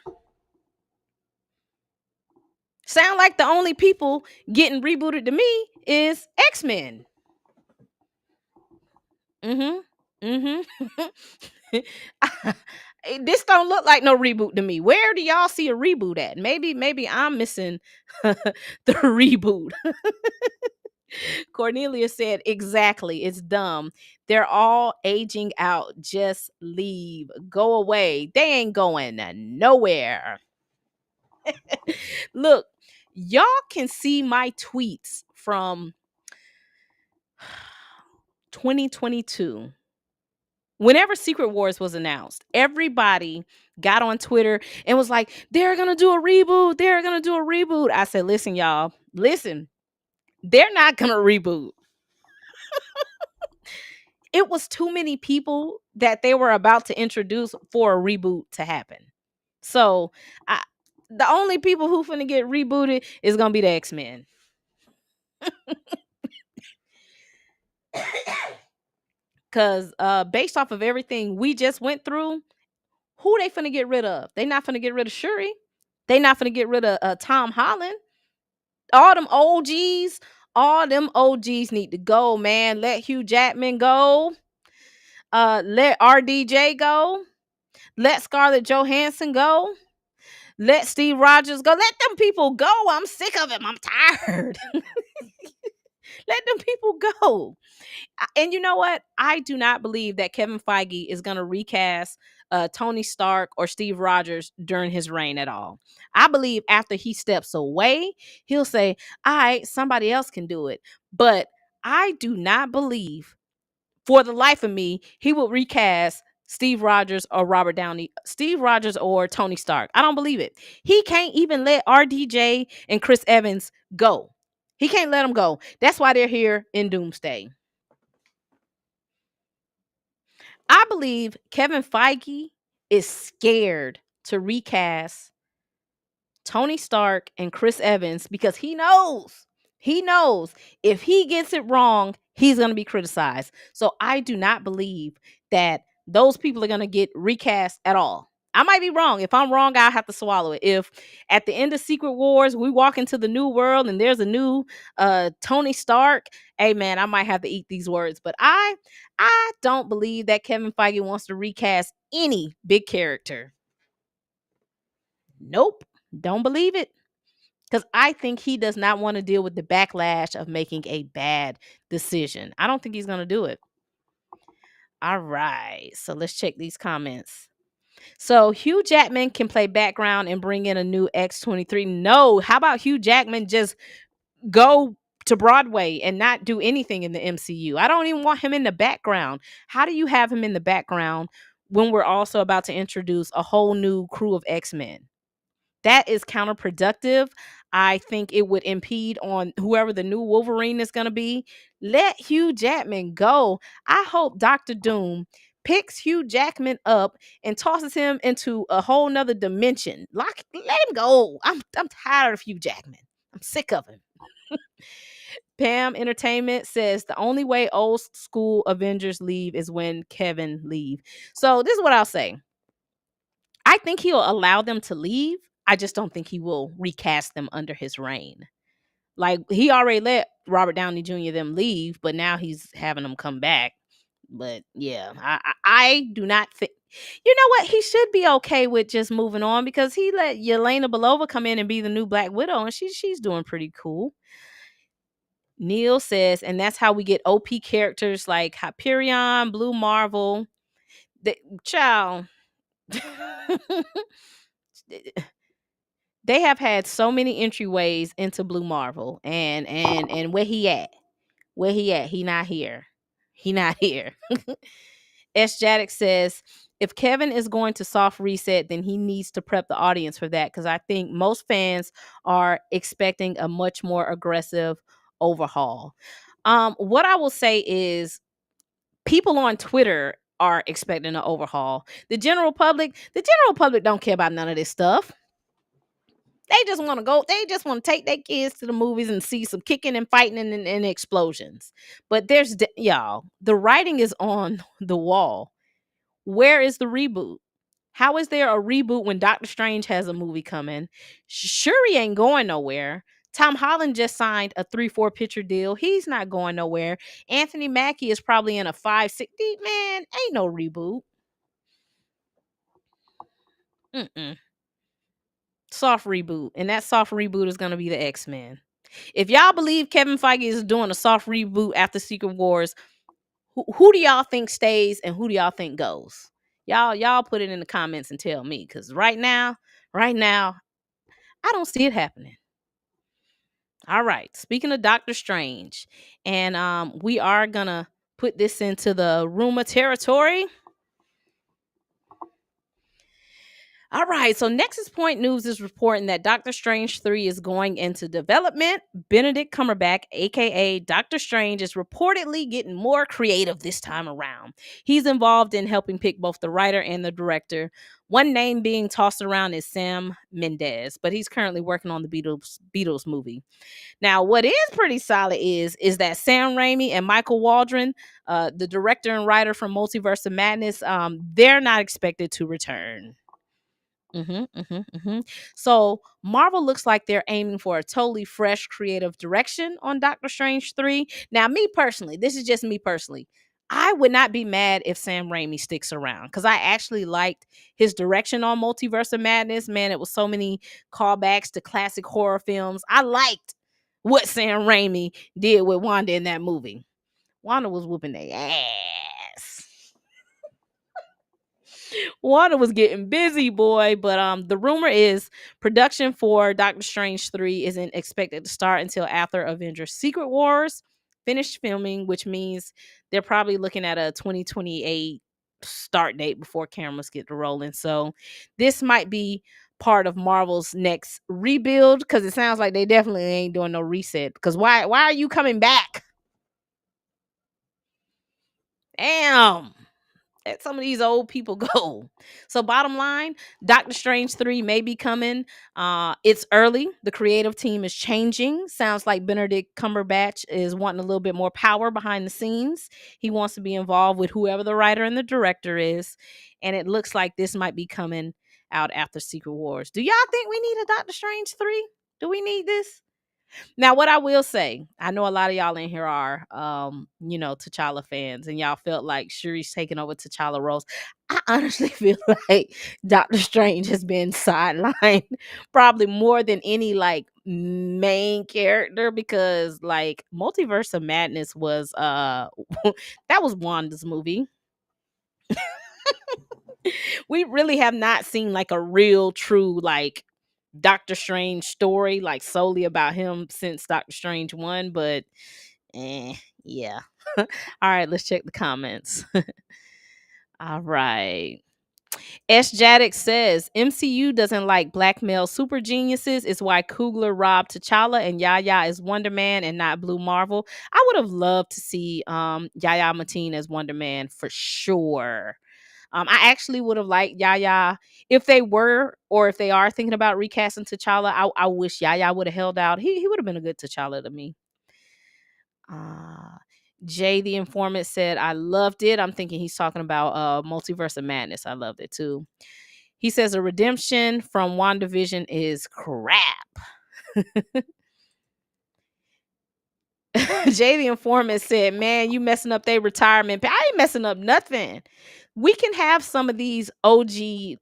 Sound like the only people getting rebooted to me is X-Men. Mhm. Mhm. This don't look like no reboot to me. Where do y'all see a reboot at? Maybe I'm missing the reboot. Cornelia said, exactly. It's dumb. They're all aging out. Just leave. Go away. They ain't going nowhere. Look, y'all can see my tweets from 2022. Whenever Secret Wars was announced, everybody got on Twitter and was like, they're going to do a reboot. They're going to do a reboot. I said, listen, y'all, listen, they're not going to reboot. It was too many people that they were about to introduce for a reboot to happen. So the only people who finna get rebooted is going to be the X-Men. Because based off of everything we just went through, who they finna get rid of? They not finna get rid of Shuri. They not finna get rid of Tom Holland. All them OGs need to go, man. Let Hugh Jackman go. Let RDJ go. Let Scarlett Johansson go. Let Steve Rogers go. Let them people go. I'm sick of him. I'm tired. Let them people go. And you know what? I do not believe that Kevin Feige is going to recast Tony Stark or Steve Rogers during his reign at all. I believe after he steps away, he'll say, all right, somebody else can do it. But I do not believe for the life of me, he will recast Steve Rogers or Steve Rogers or Tony Stark. I don't believe it. He can't even let RDJ and Chris Evans go. He can't let them go. That's why they're here in Doomsday. I believe Kevin Feige is scared to recast Tony Stark and Chris Evans because he knows if he gets it wrong, he's going to be criticized. So I do not believe that those people are going to get recast at all. I might be wrong. If I'm wrong, I'll have to swallow it. If at the end of Secret Wars, we walk into the new world and there's a new Tony Stark, hey man, I might have to eat these words. But I don't believe that Kevin Feige wants to recast any big character. Nope. Don't believe it. Because I think he does not want to deal with the backlash of making a bad decision. I don't think he's going to do it. All right. So let's check these comments. So Hugh Jackman can play background and bring in a new X-23. No. How about Hugh Jackman just go to Broadway and not do anything in the MCU? I don't even want him in the background. How do you have him in the background when we're also about to introduce a whole new crew of X-Men? That is counterproductive. I think it would impede on whoever the new Wolverine is going to be. Let Hugh Jackman go. I hope Dr. Doom picks Hugh Jackman up and tosses him into a whole nother dimension. Let him go. I'm tired of Hugh Jackman. I'm sick of him. Pam Entertainment says the only way old school Avengers leave is when Kevin leave. So this is what I'll say. I think he'll allow them to leave. I just don't think he will recast them under his reign. Like he already let Robert Downey Jr. them leave, but now he's having them come back. But yeah, I do not think. You know what? He should be okay with just moving on because he let Yelena Belova come in and be the new Black Widow, and she's doing pretty cool. Neil says, and that's how we get OP characters like Hyperion, Blue Marvel. Child. They have had so many entryways into Blue Marvel, and where he at? Where he at? He not here. He not here. S. Jaddick says, if Kevin is going to soft reset, then he needs to prep the audience for that because I think most fans are expecting a much more aggressive overhaul. What I will say is people on Twitter are expecting an overhaul. The general public don't care about none of this stuff. They just want to go. They just want to take their kids to the movies and see some kicking and fighting and explosions. But y'all, the writing is on the wall. Where is the reboot? How is there a reboot when Doctor Strange has a movie coming? Shuri ain't going nowhere. Tom Holland just signed a 3-4 picture deal. He's not going nowhere. Anthony Mackie is probably in a 5-6. Man, ain't no reboot. Mm-mm. Soft reboot. And that soft reboot is going to be the X-Men. If y'all believe Kevin Feige is doing a soft reboot after Secret Wars, who do y'all think stays and who do y'all think goes? Y'all put it in the comments and tell me. Because right now, I don't see it happening. All right. Speaking of Doctor Strange, and we are gonna put this into the rumor territory. All right, so Nexus Point News is reporting that Doctor Strange 3 is going into development. Benedict Cumberbatch, aka Doctor Strange, is reportedly getting more creative this time around. He's involved in helping pick both the writer and the director. One name being tossed around is Sam Mendes, but he's currently working on the Beatles movie. Now, what is pretty solid is that Sam Raimi and Michael Waldron, the director and writer from Multiverse of Madness, they're not expected to return. So Marvel looks like they're aiming for a totally fresh creative direction on Doctor Strange 3. Now, me personally, this is just me personally, I would not be mad if Sam Raimi sticks around because I actually liked his direction on Multiverse of Madness. Man, it was so many callbacks to classic horror films. I liked what Sam Raimi did with Wanda in that movie. Wanda was whooping their ass. Wanda was getting busy, boy. But the rumor is production for Doctor Strange 3 isn't expected to start until after Avengers Secret Wars finished filming, which means they're probably looking at a 2028 start date before cameras get to rolling. So this might be part of Marvel's next rebuild because it sounds like they definitely ain't doing no reset. Because why are you coming back? Damn. Let some of these old people go. So bottom line, Doctor Strange 3 may be coming. It's early. The creative team is changing. Sounds like Benedict Cumberbatch is wanting a little bit more power behind the scenes. He wants to be involved with whoever the writer and the director is. And it looks like this might be coming out after Secret Wars. Do y'all think we need a Doctor Strange 3? Do we need this? Now, what I will say, I know a lot of y'all in here are, T'Challa fans, and y'all felt like Shuri's taking over T'Challa roles. I honestly feel like Doctor Strange has been sidelined probably more than any like main character because like Multiverse of Madness was that was Wanda's movie. We really have not seen like a real true like Doctor Strange story, like solely about him since Doctor Strange 1, but yeah. All right, let's check the comments. All right. S. Jaddick says MCU doesn't like black male super geniuses. Is why Coogler robbed T'Challa and Yaya is WonderMan and not Blue Marvel. I would have loved to see Yaya Mateen as WonderMan for sure. I actually would have liked Yaya if they were or if they are thinking about recasting T'Challa. I wish Yaya would have held out. He would have been a good T'Challa to me. Jay the Informant said, I loved it. I'm thinking he's talking about Multiverse of Madness. I loved it too. He says a redemption from WandaVision is crap. Jay the Informant said, man, you messing up their retirement. I ain't messing up nothing. We can have some of these OG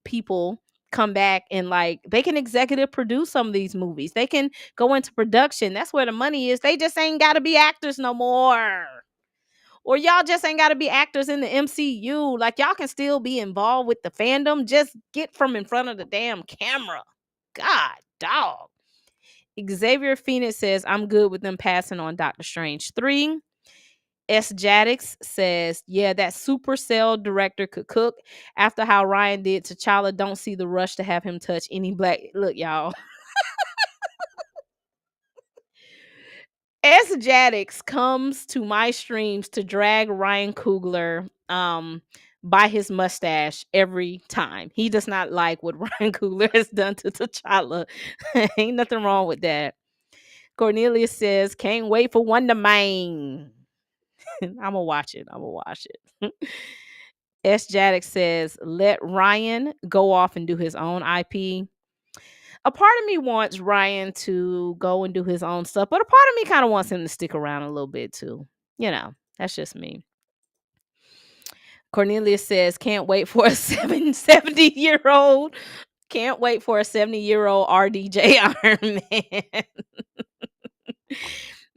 people come back and like they can executive produce some of these movies. They can go into production. That's where the money is. They just ain't got to be actors no more. Or y'all just ain't got to be actors in the MCU. Like y'all can still be involved with the fandom. Just get from in front of the damn camera. God, dog. Xavier Phoenix says, I'm good with them passing on Doctor Strange 3. S. Jaddix says, yeah, that Supercell director could cook. After how Ryan did T'Challa, don't see the rush to have him touch any black. Look, y'all. S. Jaddix comes to my streams to drag Ryan Coogler by his mustache every time. He does not like what Ryan Coogler has done to T'Challa. Ain't nothing wrong with that. Cornelius says, can't wait for WonderMan. I'm gonna watch it. S. Jaddix says, let Ryan go off and do his own IP. a part of me wants Ryan to go and do his own stuff, but a part of me kind of wants him to stick around a little bit too. That's just me. Cornelius says, can't wait for a 70-year-old. Can't wait for a 70-year-old RDJ Iron Man.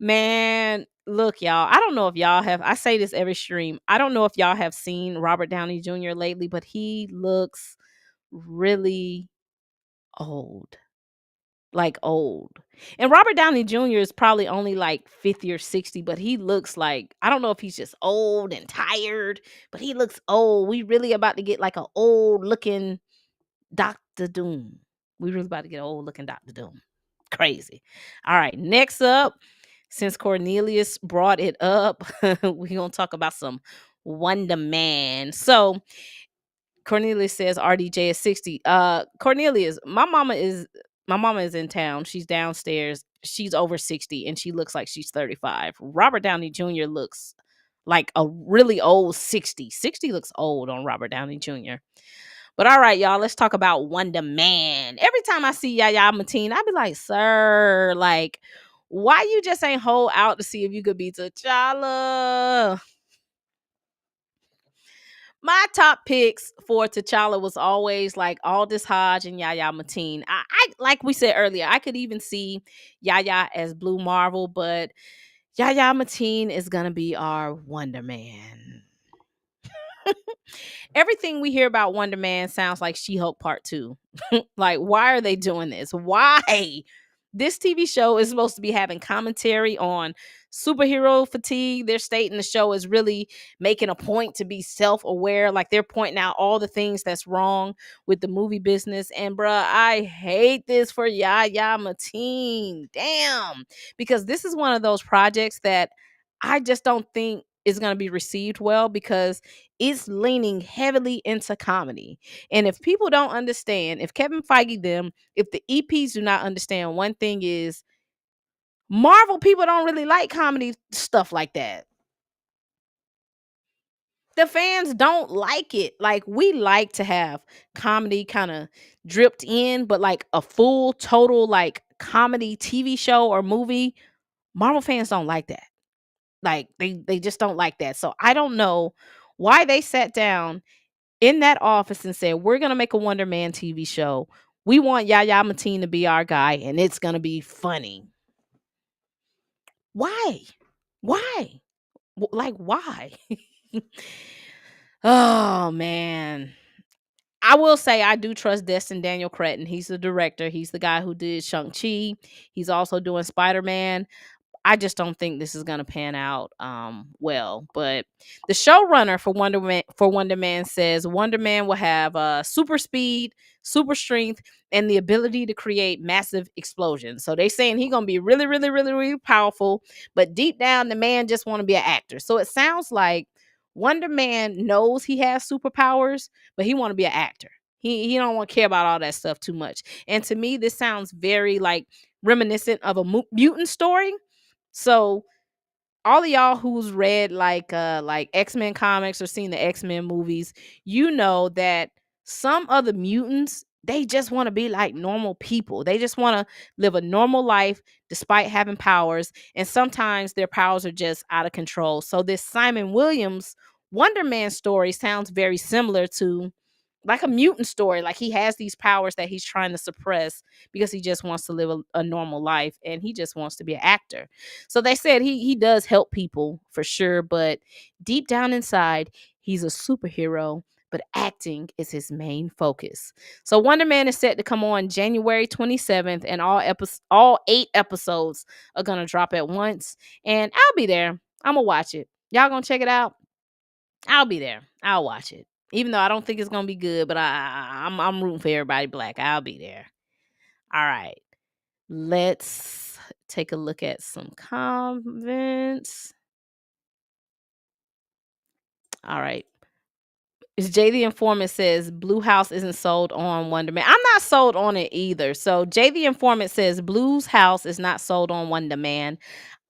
Man, look, y'all. I don't know if y'all have, I say this every stream. I don't know if y'all have seen Robert Downey Jr. lately, but he looks really old. Like old. And Robert Downey Jr. is probably only like 50 or 60, but he looks like, I don't know if he's just old and tired, but he looks old. We really about to get like an old looking Dr. Doom. We really about to get an old looking Dr. Doom. Crazy. All right. Next up, since Cornelius brought it up, we're going to talk about some WonderMan. So Cornelius says RDJ is 60. Cornelius, my mama is in town. She's downstairs. She's over 60 and she looks like she's 35. Robert Downey Jr. looks like a really old 60. 60 looks old on Robert Downey Jr. But all right, y'all, let's talk about WonderMan. Every time I see Yaya Mateen, I be like, sir, like, why you just ain't hold out to see if you could be T'Challa? My top picks for T'Challa was always like Aldous Hodge and Yaya Mateen. I like we said earlier, I could even see Yaya as Blue Marvel, but Yaya Mateen is gonna be our WonderMan. Everything we hear about WonderMan sounds like She-Hulk Part 2. Like, why are they doing this? Why? This TV show is supposed to be having commentary on superhero fatigue. They're stating the show is really making a point to be self-aware. Like, they're pointing out all the things that's wrong with the movie business. And, bruh, I hate this for Yaya Mateen. Damn. Because this is one of those projects that I just don't think is going to be received well because it's leaning heavily into comedy. And if people don't understand, if Kevin Feige if the EPs do not understand, one thing is Marvel people don't really like comedy stuff like that. The fans don't like it. Like, we like to have comedy kind of dripped in, but like a full total like comedy TV show or movie, Marvel fans don't like that. Like, they just don't like that. So I don't know why they sat down in that office and said, we're going to make a WonderMan TV show. We want Yaya Mateen to be our guy, and it's going to be funny. Why? Why? Like, why? Oh, man. I will say I do trust Destin Daniel Cretton. He's the director. He's the guy who did Shang-Chi. He's also doing Spider-Man. I just don't think this is gonna pan out well. But the showrunner for WonderMan says WonderMan will have super speed, super strength, and the ability to create massive explosions. So they saying he's gonna be really, really, really, really powerful. But deep down, the man just want to be an actor. So it sounds like WonderMan knows he has superpowers, but he want to be an actor. He don't want to care about all that stuff too much. And to me, this sounds very like reminiscent of a mutant story. So all of y'all who's read like X-Men comics or seen the X-Men movies, you know that some of the mutants, they just want to be like normal people. They just want to live a normal life despite having powers, and sometimes their powers are just out of control. So this Simon Williams WonderMan story sounds very similar to like a mutant story. Like, he has these powers that he's trying to suppress because he just wants to live a normal life, and he just wants to be an actor. So they said he does help people for sure, but deep down inside, he's a superhero, but acting is his main focus. So WonderMan is set to come on January 27th, and all 8 episodes are going to drop at once, and I'll be there. I'm going to watch it. Y'all going to check it out? I'll be there. I'll watch it. Even though I don't think it's gonna be good, but I'm rooting for everybody black. I'll be there. All right. Let's take a look at some comments. All right. It's Jay the Informant says Blue House isn't sold on WonderMan. I'm not sold on it either. So Jay the Informant says Blue's House is not sold on WonderMan.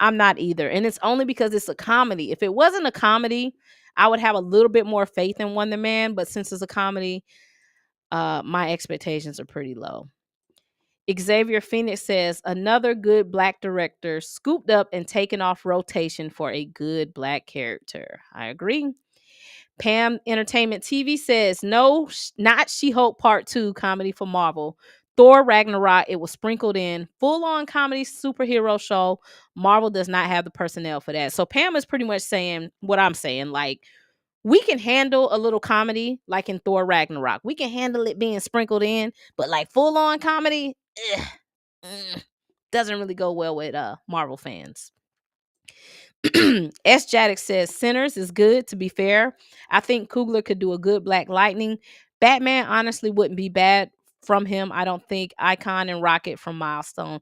I'm not either. And it's only because it's a comedy. If it wasn't a comedy, I would have a little bit more faith in WonderMan. But since it's a comedy, my expectations are pretty low. Xavier Phoenix says another good black director scooped up and taken off rotation for a good black character. I agree. Pam Entertainment TV says no, not She-Hulk Part 2 comedy for Marvel. Thor Ragnarok, it was sprinkled in. Full-on comedy superhero show. Marvel does not have the personnel for that. So Pam is pretty much saying what I'm saying. Like, we can handle a little comedy like in Thor Ragnarok. We can handle it being sprinkled in, but like full-on comedy, doesn't really go well with Marvel fans. S. Jaddick says Sinners is good, to be fair. I think Coogler could do a good Black Lightning. Batman honestly wouldn't be bad from him. I don't think Icon and Rocket from Milestone.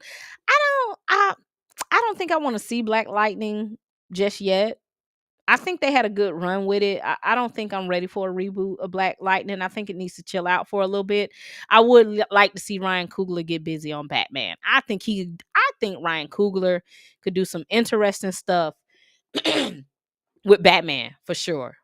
I don't think I want to see Black Lightning just yet. I think they had a good run with it. I don't think I'm ready for a reboot of Black Lightning. I think it needs to chill out for a little bit. I would like to see Ryan Coogler get busy on Batman. I think Ryan Coogler could do some interesting stuff with Batman for sure.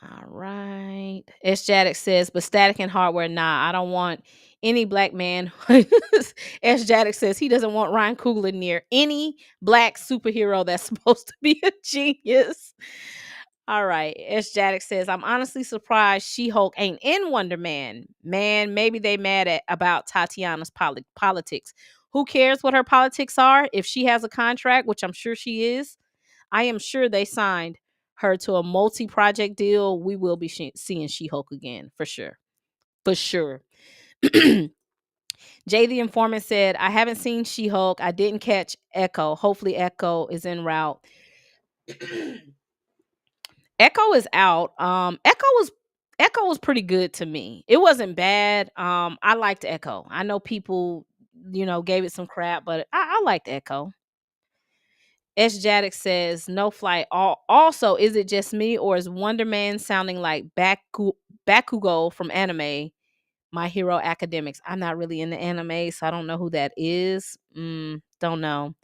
All right. S. Jaddick says, but Static and Hardware, nah, I don't want any black man. S. Jaddick says he doesn't want Ryan Coogler near any black superhero that's supposed to be a genius. All right. S. Jaddick says, I'm honestly surprised She-Hulk ain't in WonderMan. Man, maybe they mad about Tatiana's politics. Who cares what her politics are? If she has a contract, which I'm sure she is, I am sure they signed her to a multi-project deal. We will be seeing She-Hulk again, for sure. Jay the Informant said, I haven't seen She-Hulk. I didn't catch Echo. Hopefully Echo is en route. Echo is out. Echo was pretty good to me. It wasn't bad. I liked Echo. I know people, gave it some crap, but I liked Echo. S. Jaddick says, no flight. Also, is it just me or is WonderMan sounding like Bakugo from anime, My Hero Academics? I'm not really into anime, so I don't know who that is. Don't know.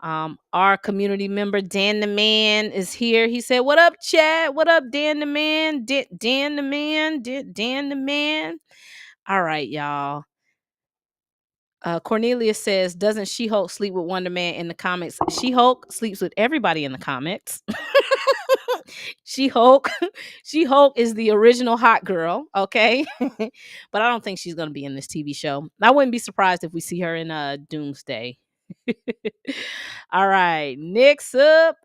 Our community member, Dan the Man, is here. He said, what up, chat? What up, Dan the Man? Dan the Man. All right, y'all. Cornelia says, doesn't She-Hulk sleep with WonderMan in the comics? She-Hulk sleeps with everybody in the comics. She-Hulk is the original hot girl, okay? But I don't think she's going to be in this TV show. I wouldn't be surprised if we see her in Doomsday. All right, next up,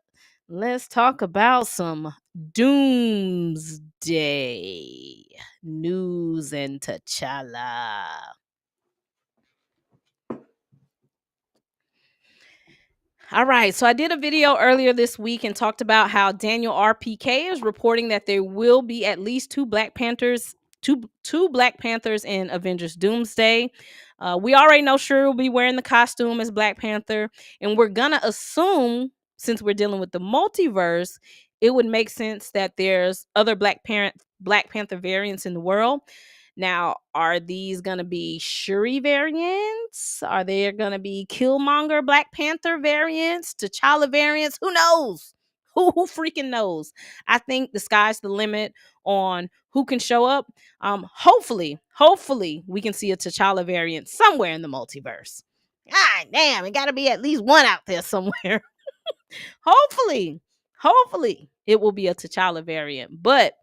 let's talk about some Doomsday news and T'Challa. All right, so I did a video earlier this week and talked about how Daniel RPK is reporting that there will be at least two Black Panthers in Avengers Doomsday. We already know Shuri will be wearing the costume as Black Panther, and we're gonna assume, since we're dealing with the multiverse, it would make sense that there's other Black Panther variants in the world. Now, are these going to be Shuri variants? Are there going to be Killmonger Black Panther variants? T'Challa variants? Who knows? Who freaking knows? I think the sky's the limit on who can show up. Hopefully we can see a T'Challa variant somewhere in the multiverse. God damn, it got to be at least one out there somewhere. Hopefully it will be a T'Challa variant. But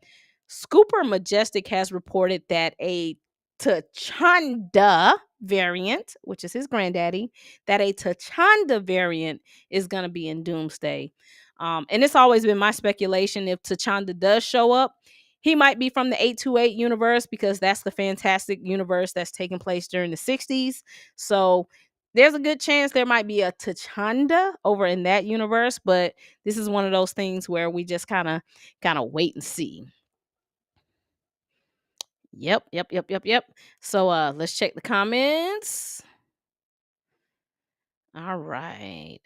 Scooper Majestic has reported that a T'Chanda variant, which is his granddaddy, that a T'Chanda variant is going to be in Doomsday. And it's always been my speculation, if T'Chanda does show up, he might be from the 828 universe, because that's the fantastic universe that's taking place during the 60s. So there's a good chance there might be a T'Chanda over in that universe, but this is one of those things where we just kind of wait and see. Yep. So let's check the comments. All right.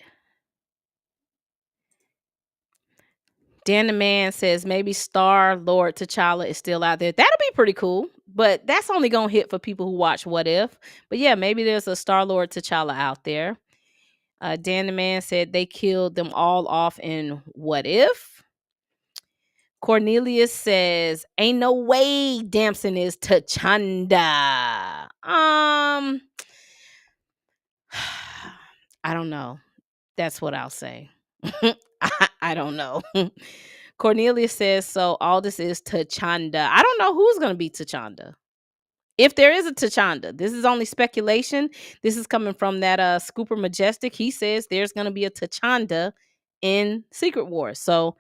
Dan the Man says maybe Star-Lord T'Challa is still out there. That'll be pretty cool, but that's only gonna hit for people who watch What If. But yeah, maybe there's a Star-Lord T'Challa out there. Dan the Man said they killed them all off in What If. Cornelius says, "Ain't no way Damson is T'Chanda." I don't know. That's what I'll say. I don't know. Cornelius says, "So all this is T'Chanda." I don't know who's going to be T'Chanda. If there is a T'Chanda, this is only speculation. This is coming from that Scooper Majestic. He says there's going to be a T'Chanda in Secret Wars. So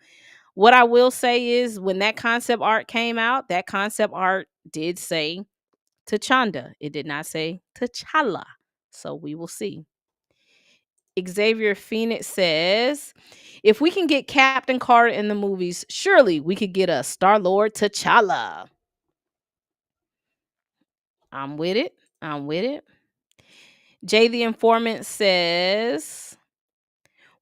what I will say is when that concept art came out, that concept art did say T'Chanda. It did not say T'Challa. So we will see. Xavier Phoenix says, "If we can get Captain Carter in the movies, surely we could get a Star-Lord T'Challa." I'm with it. I'm with it. Jay the Informant says,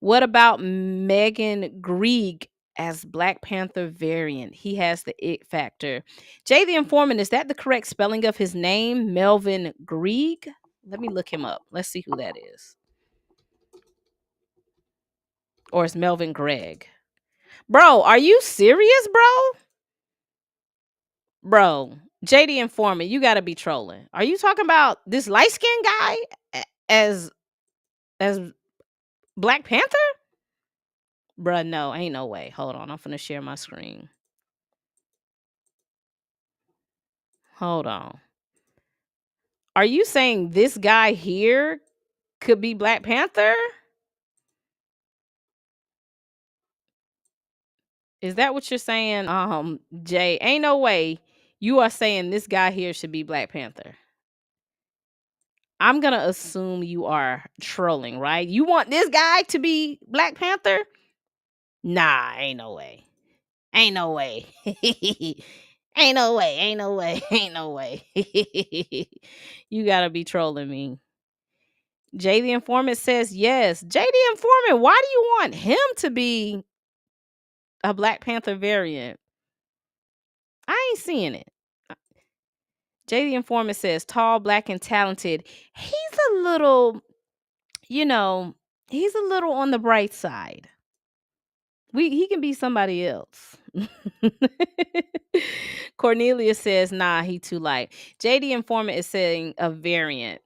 "What about Megan Grieg as Black Panther variant? He has the it factor." Jay the Informant, is that the correct spelling of his name? Melvin Grieg? Let me look him up. Let's see who that is. Or it's Melvin Gregg. Bro, are you serious, bro? Bro, JD Informant, you gotta be trolling. Are you talking about this light-skinned guy as Black Panther? Bruh, no, ain't no way. Hold on, I'm finna share my screen. Hold on. Are you saying this guy here could be Black Panther? Is that what you're saying, Jay? Ain't no way you are saying this guy here should be Black Panther. I'm gonna assume you are trolling, right? You want this guy to be Black Panther? Nah, ain't no way. Ain't no way. Ain't no way. Ain't no way. Ain't no way. You gotta be trolling me. Jay the Informant says yes. Jay the Informant, why do you want him to be a Black Panther variant? I ain't seeing it. Jay the Informant says tall, black, and talented. He's a little, he's a little on the bright side. He can be somebody else. Cornelia says, nah, he too light. JD Informant is saying a variant.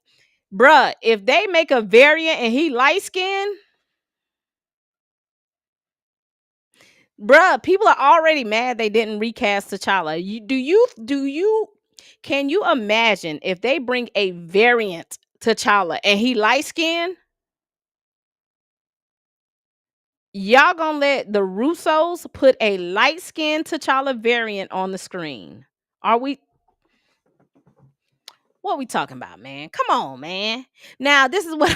Bruh, if they make a variant and he light skinned, bruh, people are already mad they didn't recast T'Challa. Can you imagine if they bring a variant T'Challa and he light skinned? Y'all gonna let the Russos put a light skinned T'Challa variant on the screen? Are we? What we talking about, man? Come on, man. Now, this is what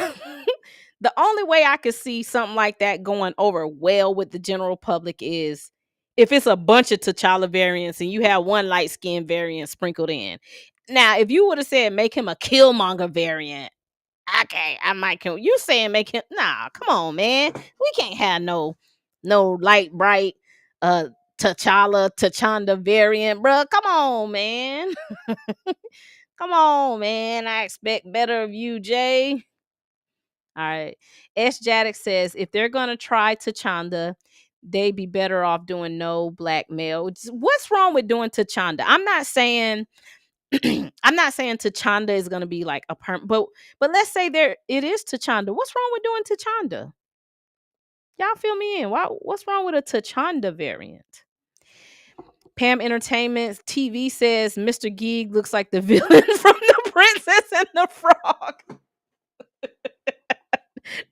the only way I could see something like that going over well with the general public is if it's a bunch of T'Challa variants and you have one light skinned variant sprinkled in. Now, if you would have said make him a Killmonger variant, okay, I might kill you. Saying make him come on, man. We can't have no light bright T'Challa variant, bruh. Come on, man. Come on, man. I expect better of you, Jay. All right. S. Jaddick says if they're gonna try T'Chanda, they'd be better off doing no black male. What's wrong with doing T'Chanda? I'm not saying T'Chanda is gonna be like a perm, but let's say it is T'Chanda. What's wrong with doing T'Chanda? Y'all fill me in. What's wrong with a T'Chanda variant? Pam Entertainment TV says Mr. Geeg looks like the villain from The Princess and the Frog.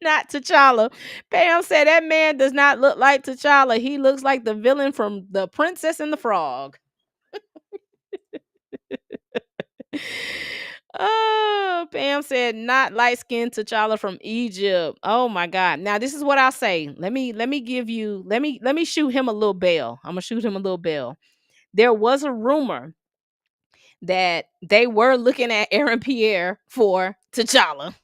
Not T'Challa. Pam said that man does not look like T'Challa. He looks like the villain from The Princess and the Frog. Oh, Pam said not light-skinned T'Challa from Egypt. Oh my God. Now this is what I'll say. Let me shoot him a little bell. I'm gonna shoot him a little bell. There was a rumor that they were looking at Aaron Pierre for T'Challa.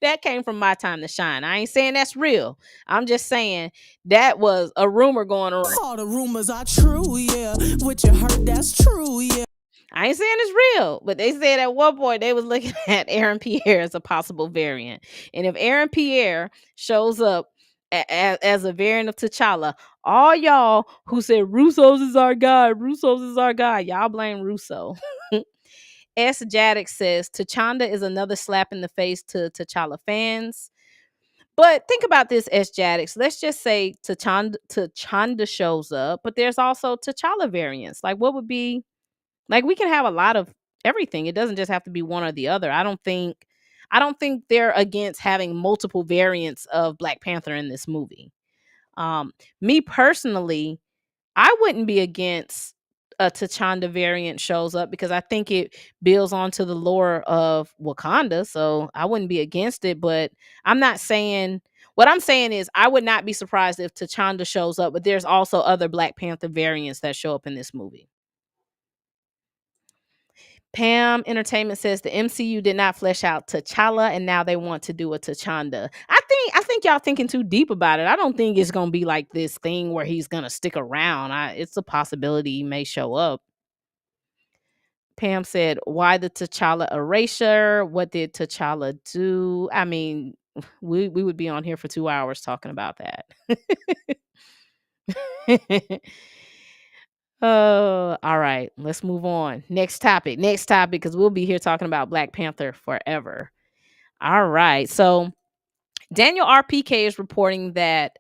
That came from My Time to Shine. I ain't saying that's real. I'm just saying that was a rumor going around. All the rumors are true, yeah. What you heard, that's true, yeah. I ain't saying it's real, but they said at one point they was looking at Aaron Pierre as a possible variant. And if Aaron Pierre shows up as a variant of T'Challa. All y'all who said Russos is our guy, Russos is our guy, y'all blame Russo. S. Jaddick says T'Chanda is another slap in the face to T'Challa fans. But think about this, S. Jaddick. Let's just say T'Chanda shows up, but there's also T'Challa variants. Like, what would be like? We can have a lot of everything. It doesn't just have to be one or the other. I don't think they're against having multiple variants of Black Panther in this movie. Me personally, I wouldn't be against a T'Chanda variant shows up because I think it builds onto the lore of Wakanda. So I wouldn't be against it, but I'm not saying what I'm saying is I would not be surprised if T'Chanda shows up, but there's also other Black Panther variants that show up in this movie. Pam Entertainment says the MCU did not flesh out T'Challa, and now they want to do a T'Chanda. I think y'all thinking too deep about it. I don't think it's gonna be like this thing where he's gonna stick around. It's a possibility he may show up. Pam said, "Why the T'Challa erasure? What did T'Challa do?" I mean, we would be on here for 2 hours talking about that. Oh, all right. Let's move on. Next topic, because we'll be here talking about Black Panther forever. All right. So Daniel RPK is reporting that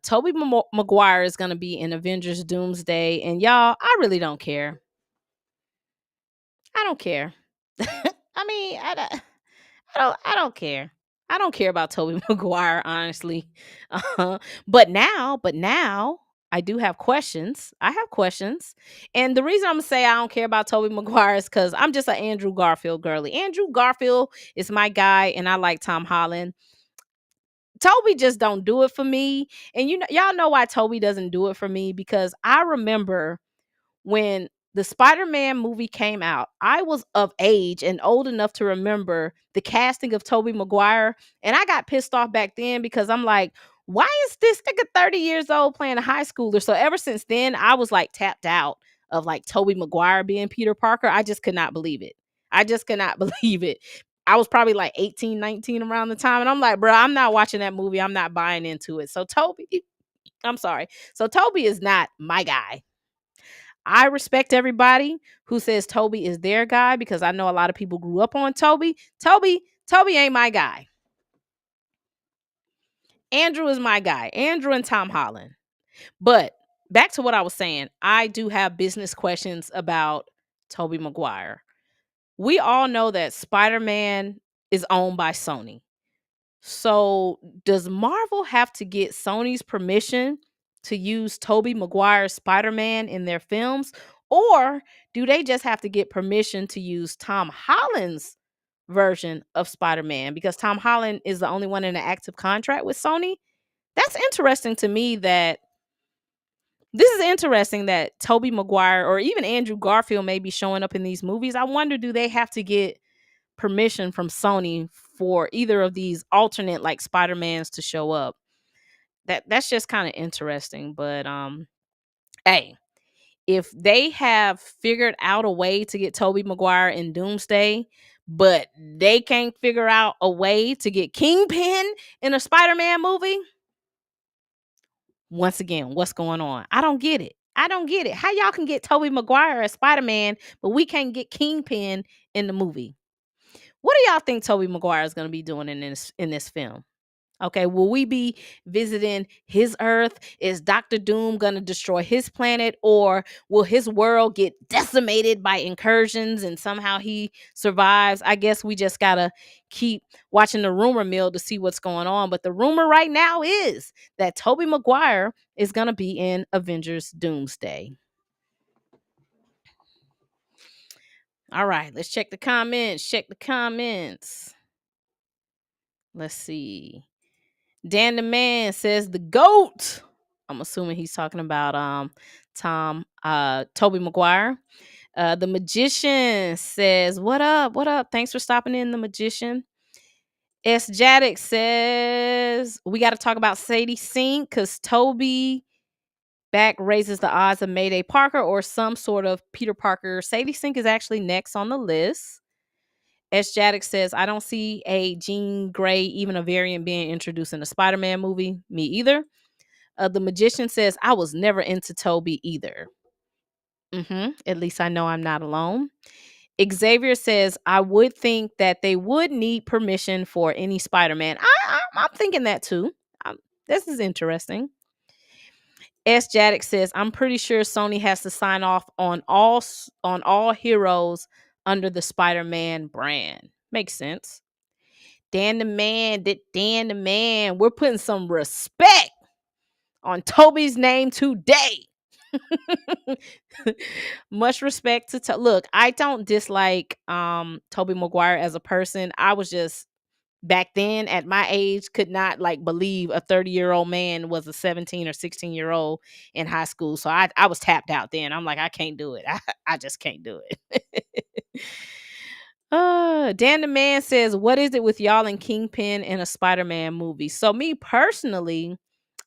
Tobey Maguire is going to be in Avengers Doomsday. And y'all, I really don't care. I don't care. I mean, I don't care. I don't care about Tobey Maguire, honestly. But now I do have questions. I have questions. And the reason I'm gonna say I don't care about Tobey Maguire is because I'm just an Andrew Garfield girly. Andrew Garfield is my guy, and I like Tom Holland. Toby just don't do it for me. And y'all know why Toby doesn't do it for me, because I remember when the Spider-Man movie came out, I was of age and old enough to remember the casting of Tobey Maguire. And I got pissed off back then because I'm like, why is this nigga 30 years old playing a high schooler? So ever since then, I was like tapped out of like Tobey Maguire being Peter Parker. I just could not believe it. I just could not believe it. I was probably like 18, 19 around the time. And I'm like, bro, I'm not watching that movie. I'm not buying into it. So I'm sorry. So Toby is not my guy. I respect everybody who says Toby is their guy, because I know a lot of people grew up on Toby. Toby ain't my guy. Andrew is my guy. Andrew and Tom Holland. But back to what I was saying, I do have business questions about Tobey Maguire. We all know that Spider-Man is owned by Sony. So does Marvel have to get Sony's permission to use Tobey Maguire's Spider-Man in their films? Or do they just have to get permission to use Tom Holland's version of Spider-Man? Because Tom Holland is the only one in an active contract with Sony. That's interesting to me. This is interesting that Tobey Maguire or even Andrew Garfield may be showing up in these movies. I wonder, do they have to get permission from Sony for either of these alternate like Spider-Mans to show up? That's just kind of interesting. But hey, if they have figured out a way to get Tobey Maguire in Doomsday, but they can't figure out a way to get Kingpin in a Spider-Man movie, once again, what's going on? I don't get it. How y'all can get Tobey Maguire as Spider-Man, but we can't get Kingpin in the movie? What do y'all think Tobey Maguire is going to be doing in this film? Okay, will we be visiting his Earth? Is Dr. Doom going to destroy his planet, or will his world get decimated by incursions and somehow he survives? I guess we just got to keep watching the rumor mill to see what's going on. But the rumor right now is that Tobey Maguire is going to be in Avengers Doomsday. All right, let's check the comments. Let's see. Dan the Man says the GOAT. I'm assuming he's talking about Tobey Maguire. The Magician says, what up? Thanks for stopping in, The Magician. S. Jaddick says, we got to talk about Sadie Sink, because Tobey back raises the odds of Mayday Parker or some sort of Peter Parker. Sadie Sink is actually next on the list. S. Jaddick says, I don't see a Jean Grey, even a variant, being introduced in the Spider-Man movie. Me either. The Magician says, I was never into Tobey either. At least I know I'm not alone. Xavier says, I would think that they would need permission for any Spider-Man. I'm thinking that too. This is interesting. S. Jaddick says, I'm pretty sure Sony has to sign off on all heroes under the Spider-Man brand. Makes sense. Dan the Man. We're putting some respect on Tobey's name today. Much respect to look, I don't dislike Tobey Maguire as a person. I was just back then at my age could not like believe a 30-year-old man was a 17 or 16-year-old in high school. So I was tapped out then. I'm like, I can't do it. I just can't do it. Dan the Man says, what is it with y'all and Kingpin in a Spider-Man movie? So me personally,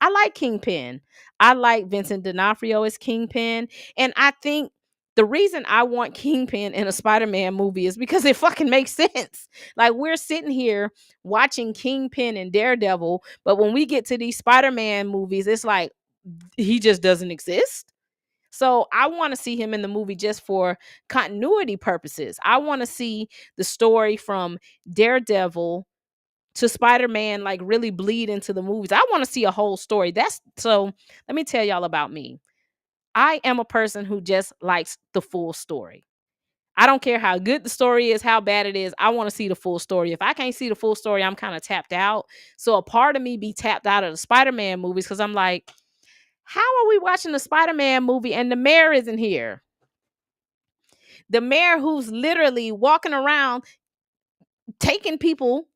I like Kingpin. I like Vincent D'Onofrio as Kingpin. And I think the reason I want Kingpin in a Spider-Man movie is because it fucking makes sense. Like, we're sitting here watching Kingpin and Daredevil, but when we get to these Spider-Man movies, it's like he just doesn't exist. So I want to see him in the movie just for continuity purposes. I want to see the story from Daredevil to Spider-Man like really bleed into the movies. I want to see a whole story. So let me tell y'all about me. I am a person who just likes the full story. I don't care how good the story is, how bad it is. I want to see the full story. If I can't see the full story, I'm kind of tapped out. So a part of me be tapped out of the Spider-Man movies because I'm like, how are we watching the Spider-Man movie and the mayor isn't here? The mayor who's literally walking around taking people,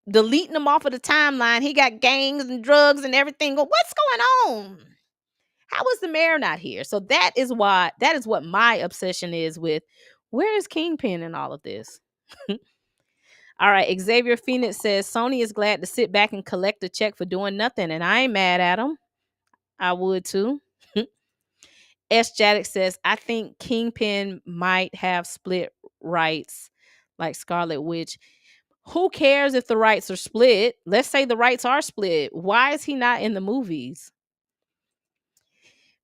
deleting them off of the timeline. He got gangs and drugs and everything. What's going on? How is the mayor not here? So that is what my obsession is with. Where is Kingpin in all of this? All right. Xavier Phoenix says Sony is glad to sit back and collect a check for doing nothing. And I ain't mad at him. I would too. S. Jaddick says, I think Kingpin might have split rights like Scarlet Witch. Who cares if the rights are split? Let's say the rights are split. Why is he not in the movies?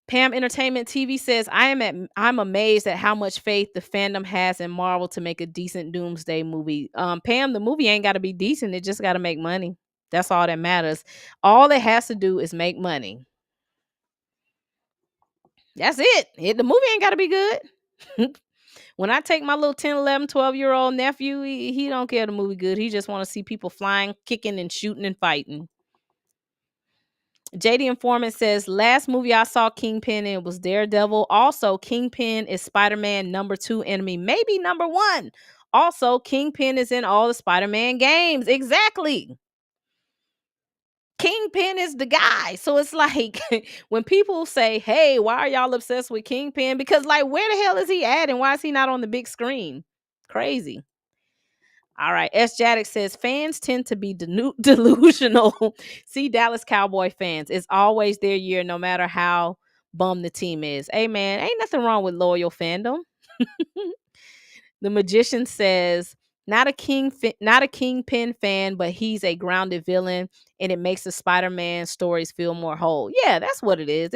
Pam Entertainment TV says, I'm amazed at how much faith the fandom has in Marvel to make a decent Doomsday movie. Pam, the movie ain't got to be decent. It just got to make money. That's all that matters. All it has to do is make money. That's it. The movie ain't got to be good. When I take my little 10, 11, 12-year-old nephew, he don't care the movie good. He just want to see people flying, kicking, and shooting and fighting. JD Informant says, last movie I saw Kingpin in was Daredevil. Also, Kingpin is Spider-Man #2 enemy, maybe #1. Also, Kingpin is in all the Spider-Man games. Exactly. Kingpin is the guy. So it's like when people say, hey, why are y'all obsessed with Kingpin? Because like, where the hell is he at and why is he not on the big screen? Crazy. All right. S. Jaddick says fans tend to be delusional. See Dallas Cowboy fans. It's always their year no matter how bum the team is. Hey, man, ain't nothing wrong with loyal fandom. The Magician says, not a Kingpin fan, but he's a grounded villain, and it makes the Spider-Man stories feel more whole. Yeah, that's what it is.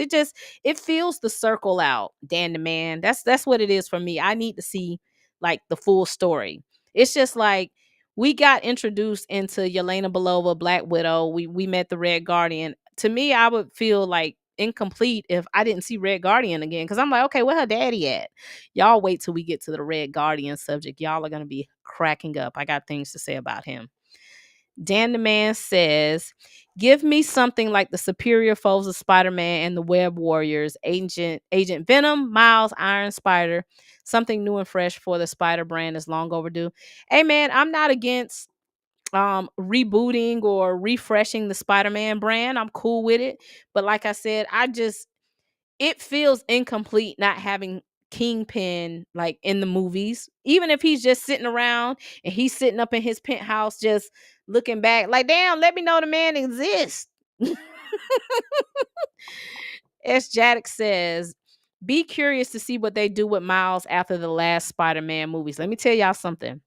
It feels the circle out, Dan the Man. That's what it is for me. I need to see like the full story. It's just like we got introduced into Yelena Belova, Black Widow. We met the Red Guardian. To me, I would feel like incomplete if I didn't see Red Guardian again, because I'm like, okay, where her daddy at? Y'all wait till we get to the Red Guardian subject. Y'all are gonna be cracking up. I got things to say about him. Dan the Man says, give me something like the Superior Foes of Spider-Man and the Web Warriors, Agent Venom, Miles, Iron Spider. Something new and fresh for the Spider brand is long overdue. Hey man, I'm not against rebooting or refreshing the Spider-Man brand. I'm cool with it. But like I said, it feels incomplete not having Kingpin like in the movies. Even if he's just sitting around and he's sitting up in his penthouse just looking back like, damn, let me know the man exists. S. Jaddick says, be curious to see what they do with Miles after the last Spider-Man movies. Let me tell y'all something.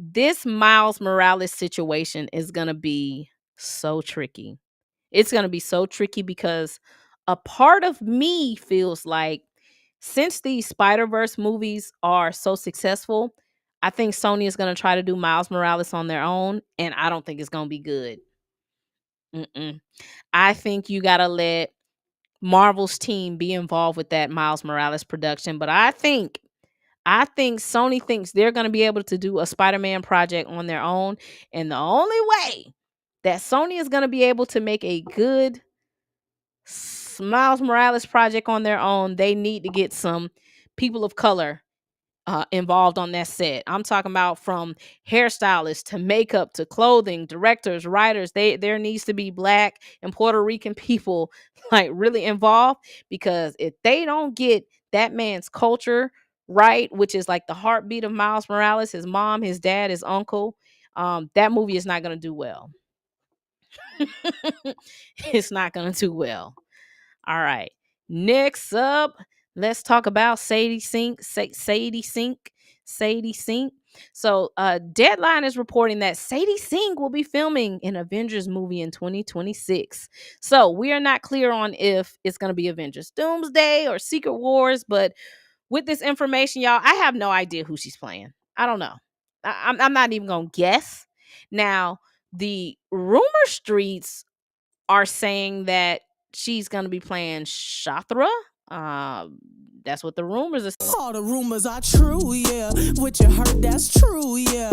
This Miles Morales situation is going to be so tricky. It's going to be so tricky because a part of me feels like since these Spider-Verse movies are so successful, I think Sony is going to try to do Miles Morales on their own, and I don't think it's going to be good. Mm-mm. I think you got to let Marvel's team be involved with that Miles Morales production, but I think Sony thinks they're going to be able to do a Spider-Man project on their own, and the only way that Sony is going to be able to make a good Miles Morales project on their own, they need to get some people of color involved on that set. I'm talking about from hairstylists to makeup to clothing, directors, writers. There needs to be Black and Puerto Rican people like really involved, because if they don't get that man's culture right, which is like the heartbeat of Miles Morales, his mom, his dad, his uncle, that movie is not going to do well. It's not going to do well. All right. Next up, let's talk about Sadie Sink. Sadie Sink. Sadie Sink. So, Deadline is reporting that Sadie Sink will be filming an Avengers movie in 2026. So, we are not clear on if it's going to be Avengers Doomsday or Secret Wars, but with this information, y'all, I have no idea who she's playing. I don't know. I'm not even going to guess. Now, the rumor streets are saying that she's gonna be playing Shathra. That's what the rumors are saying. All the rumors are true, yeah. What you heard, that's true, yeah.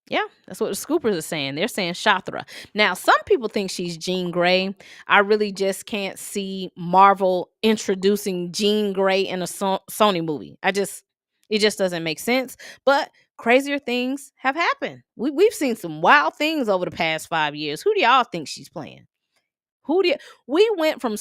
Yeah, that's what the scoopers are saying. They're saying Shathra. Now, some people think she's Jean Grey. I really just can't see Marvel introducing Jean Grey in a Sony movie. It just doesn't make sense. But crazier things have happened. We've seen some wild things over the past 5 years. Who do y'all think she's playing? We went from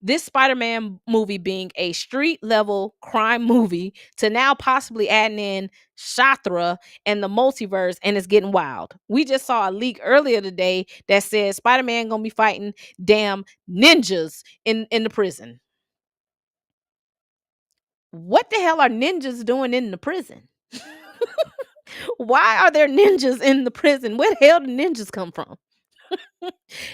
this Spider-Man movie being a street level crime movie to now possibly adding in Shathra and the multiverse, and it's getting wild. We just saw a leak earlier today that said Spider-Man gonna be fighting damn ninjas in the prison. What the hell are ninjas doing in the prison? Why are there ninjas in the prison? Where the hell did ninjas come from?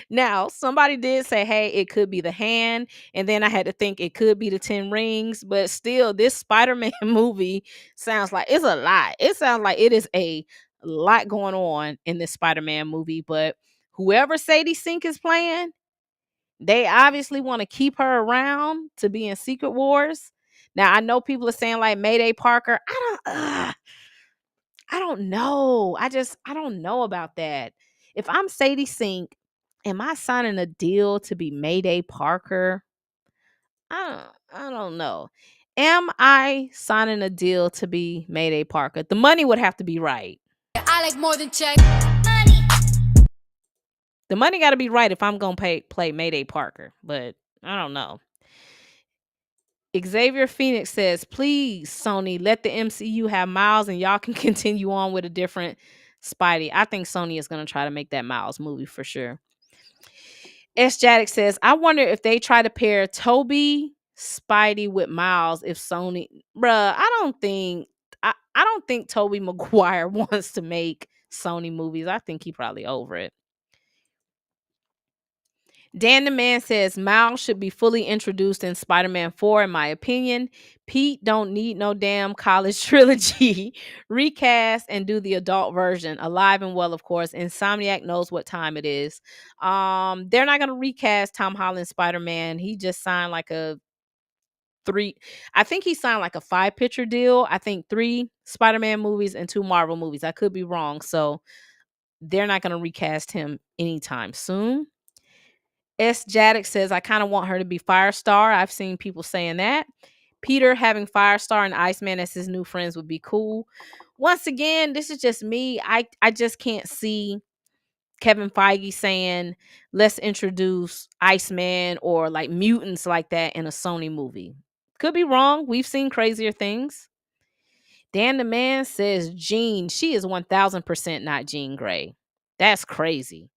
Now, somebody did say, hey, it could be the hand. And then I had to think it could be the 10 rings. But still, this Spider-Man movie sounds like it's a lot. It sounds like it is a lot going on in this Spider-Man movie. But whoever Sadie Sink is playing, they obviously want to keep her around to be in Secret Wars. Now, I know people are saying like Mayday Parker. I don't know. I don't know about that. If I'm Sadie Sink, am I signing a deal to be Mayday Parker? I don't know. Am I signing a deal to be Mayday Parker? The money would have to be right. I like more than check. The money got to be right if I'm going to play Mayday Parker, but I don't know. Xavier Phoenix says, please, Sony, let the MCU have Miles and y'all can continue on with a different Spidey. I think Sony is going to try to make that Miles movie for sure. S. Jaddick says, I wonder if they try to pair Tobey, Spidey with Miles if Sony... Bruh, I don't think Tobey Maguire wants to make Sony movies. I think he probably over it. Dan the Man says Miles should be fully introduced in Spider-Man 4, in my opinion. Pete don't need no damn college trilogy. Recast and do the adult version. Alive and well, of course. Insomniac knows what time it is. They're not gonna recast Tom Holland's Spider-Man. He just signed like a 5-picture deal. I think 3 Spider-Man movies and 2 Marvel movies. I could be wrong. So they're not gonna recast him anytime soon. S. Jaddick says, I kind of want her to be Firestar. I've seen people saying that. Peter having Firestar and Iceman as his new friends would be cool. Once again, this is just me. I just can't see Kevin Feige saying, let's introduce Iceman or like mutants like that in a Sony movie. Could be wrong. We've seen crazier things. Dan the Man says, Jean, she is 1000% not Jean Grey. That's crazy.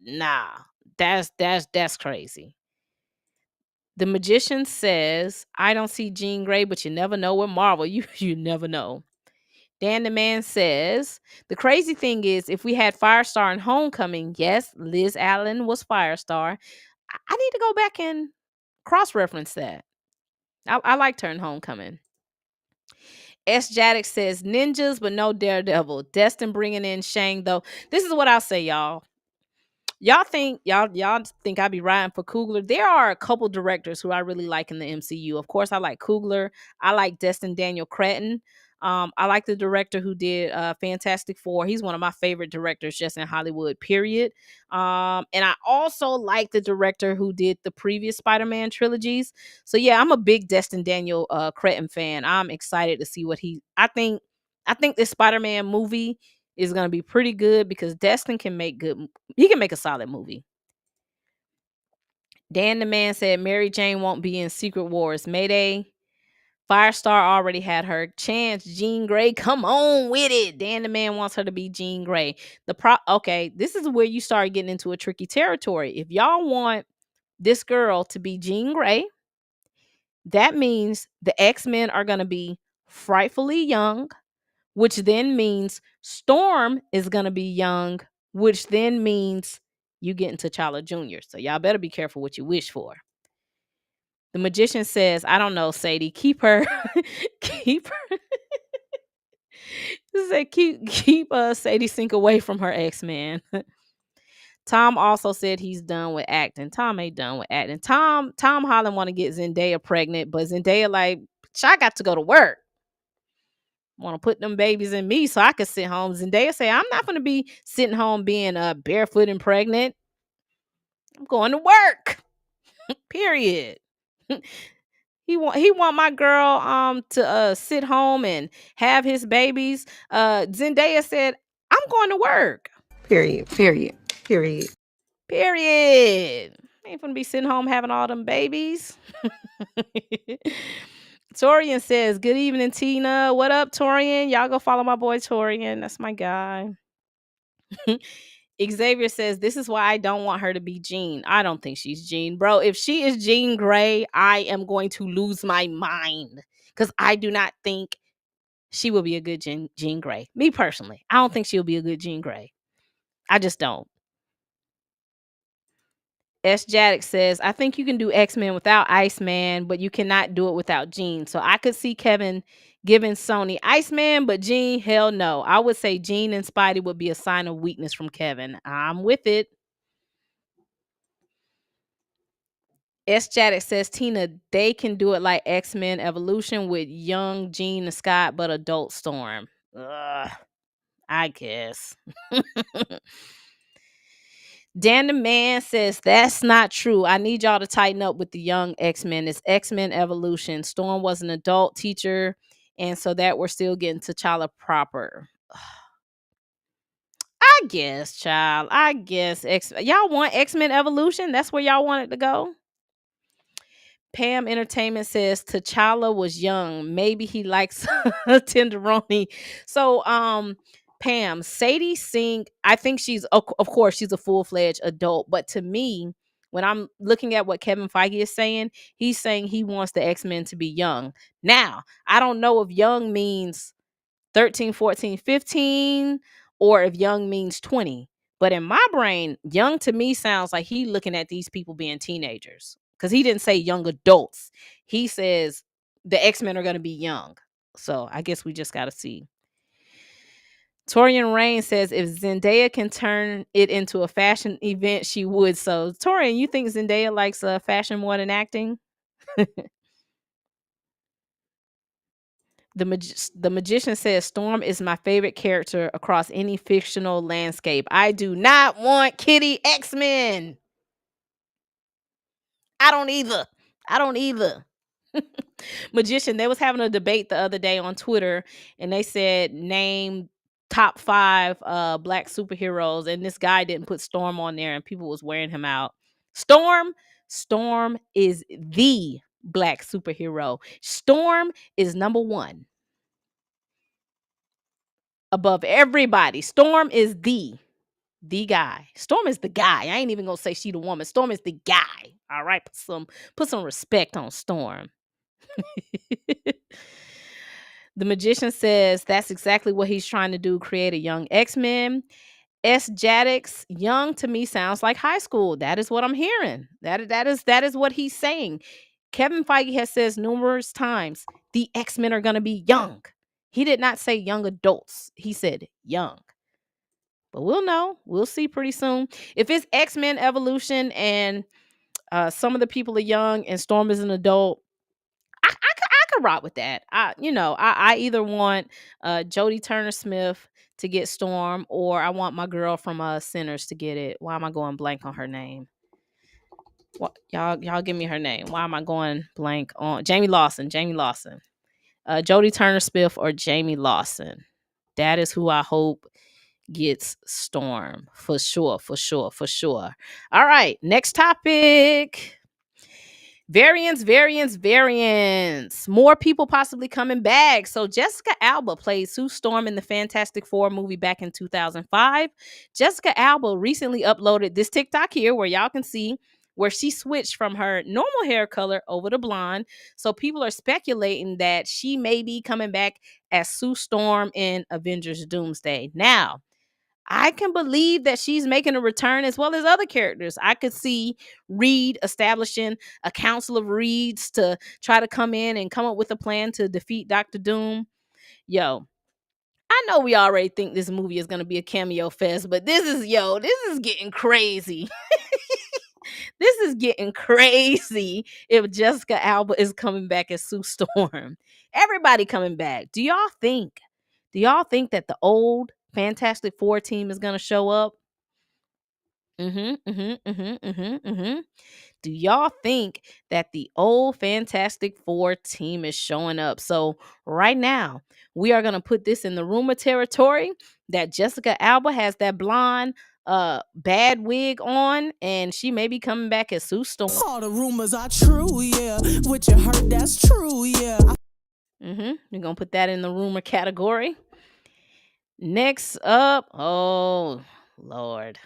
Nah. That's crazy. The Magician says, I don't see Jean Grey, but you never know with Marvel. You never know. Dan the Man says, the crazy thing is, if we had Firestar in Homecoming, yes, Liz Allen was Firestar. I need to go back and cross-reference that. I liked her in Homecoming. S. Jaddick says, ninjas, but no Daredevil. Destin bringing in Shang, though. This is what I'll say, y'all. Y'all think I be riding for Coogler? There are a couple directors who I really like in the MCU. Of course, I like Coogler. I like Destin Daniel Cretton. I like the director who did Fantastic Four. He's one of my favorite directors just in Hollywood, period. And I also like the director who did the previous Spider-Man trilogies. So yeah, I'm a big Destin Daniel Cretton fan. I'm excited to see what I think this Spider-Man movie is going to be pretty good because Destin can make he can make a solid movie. Dan the Man said Mary Jane won't be in Secret Wars. Mayday. Firestar already had her chance. Jean Grey, come on with it. Dan the Man wants her to be Jean Grey. Okay, this is where you start getting into a tricky territory. If y'all want this girl to be Jean Grey, that means the X-Men are going to be frightfully young, which then means Storm is going to be young, which then means you get into T'Challa Jr. So y'all better be careful what you wish for. The Magician says, I don't know, Sadie, keep her. Keep her. Said keep Sadie Sink away from her X-Men. Tom also said he's done with acting. Tom ain't done with acting. Tom Holland want to get Zendaya pregnant, but Zendaya like, I got to go to work. Want to put them babies in me so I could sit home. Zendaya say, I'm not going to be sitting home being barefoot and pregnant. I'm going to work. Period. He want my girl to sit home and have his babies. Zendaya said, I'm going to work. Period. Ain't gonna be sitting home having all them babies. Torian says, good evening, Tina. What up, Torian? Y'all go follow my boy Torian. That's my guy. Xavier says, this is why I don't want her to be Jean. I don't think she's Jean. Bro, if she is Jean Grey, I am going to lose my mind. Because I do not think she will be a good Jean Grey. Me personally, I don't think she'll be a good Jean Grey. I just don't. S. Jaddick says, I think you can do X-Men without Iceman, but you cannot do it without Jean. So I could see Kevin giving Sony Iceman, but Jean, hell no. I would say Jean and Spidey would be a sign of weakness from Kevin. I'm with it. S. Jaddick says, Tina, they can do it like X-Men Evolution with young Jean and Scott, but adult Storm. Ugh, I guess. Dan the Man says, that's not true. I need y'all to tighten up with the young X-Men. It's X-Men Evolution. Storm was an adult teacher, and so that we're still getting T'Challa proper. I guess, child. I guess. Y'all want X-Men Evolution? That's where y'all want it to go? Pam Entertainment says T'Challa was young. Maybe he likes a tenderoni. So, Pam, Sadie Sink, I think she's, of course, she's a full-fledged adult. But to me, when I'm looking at what Kevin Feige is saying, he's saying he wants the X-Men to be young. Now, I don't know if young means 13, 14, 15, or if young means 20. But in my brain, young to me sounds like he looking at these people being teenagers. Because he didn't say young adults. He says the X-Men are going to be young. So I guess we just got to see. Torian Rain says, if Zendaya can turn it into a fashion event, she would. So, Torian, you think Zendaya likes fashion more than acting? The Magician says, Storm is my favorite character across any fictional landscape. I do not want Kitty X-Men. I don't either. Magician, they was having a debate the other day on Twitter, and they said name top 5 black superheroes, and this guy didn't put Storm on there, and people was wearing him out. Storm is the black superhero. Storm is number 1 above everybody. Storm is the guy. Storm is the guy. I ain't even gonna say she the woman. Storm is the guy. All right, put some respect on Storm. The magician says that's exactly what he's trying to do, create a young X-Men. S. Jadix, young to me sounds like high school. That is what I'm hearing. That is what he's saying. Kevin Feige has says numerous times the X-Men are going to be young. He did not say young adults. He said young. But we'll know. We'll see pretty soon. If it's X-Men Evolution and some of the people are young and Storm is an adult, I could rock with that. I either want Jodie Turner-Smith to get Storm, or I want my girl from Sinners to get it. Why am I going blank on her name? What, y'all give me her name. Why am I going blank on Jamie Lawson? Jodie Turner-Smith or Jamie Lawson. That is who I hope gets Storm for sure. All right, next topic. Variants. More people possibly coming back. So Jessica Alba played Sue Storm in the Fantastic Four movie back in 2005. Jessica Alba recently uploaded this TikTok here where y'all can see where she switched from her normal hair color over to blonde. So people are speculating that she may be coming back as Sue Storm in Avengers Doomsday. Now, I can believe that she's making a return as well as other characters. I could see Reed establishing a council of Reeds to try to come in and come up with a plan to defeat Dr. Doom. Yo, I know we already think this movie is going to be a cameo fest, but this is getting crazy. This is getting crazy if Jessica Alba is coming back as Sue Storm. Everybody coming back. Do y'all think that the old Fantastic Four team is gonna show up? Do y'all think that the old Fantastic Four team is showing up? So right now, we are gonna put this in the rumor territory that Jessica Alba has that blonde bad wig on, and she may be coming back as Sue Storm. All the rumors are true, yeah. What you heard, that's true, yeah. We're gonna put that in the rumor category. Next up, oh Lord.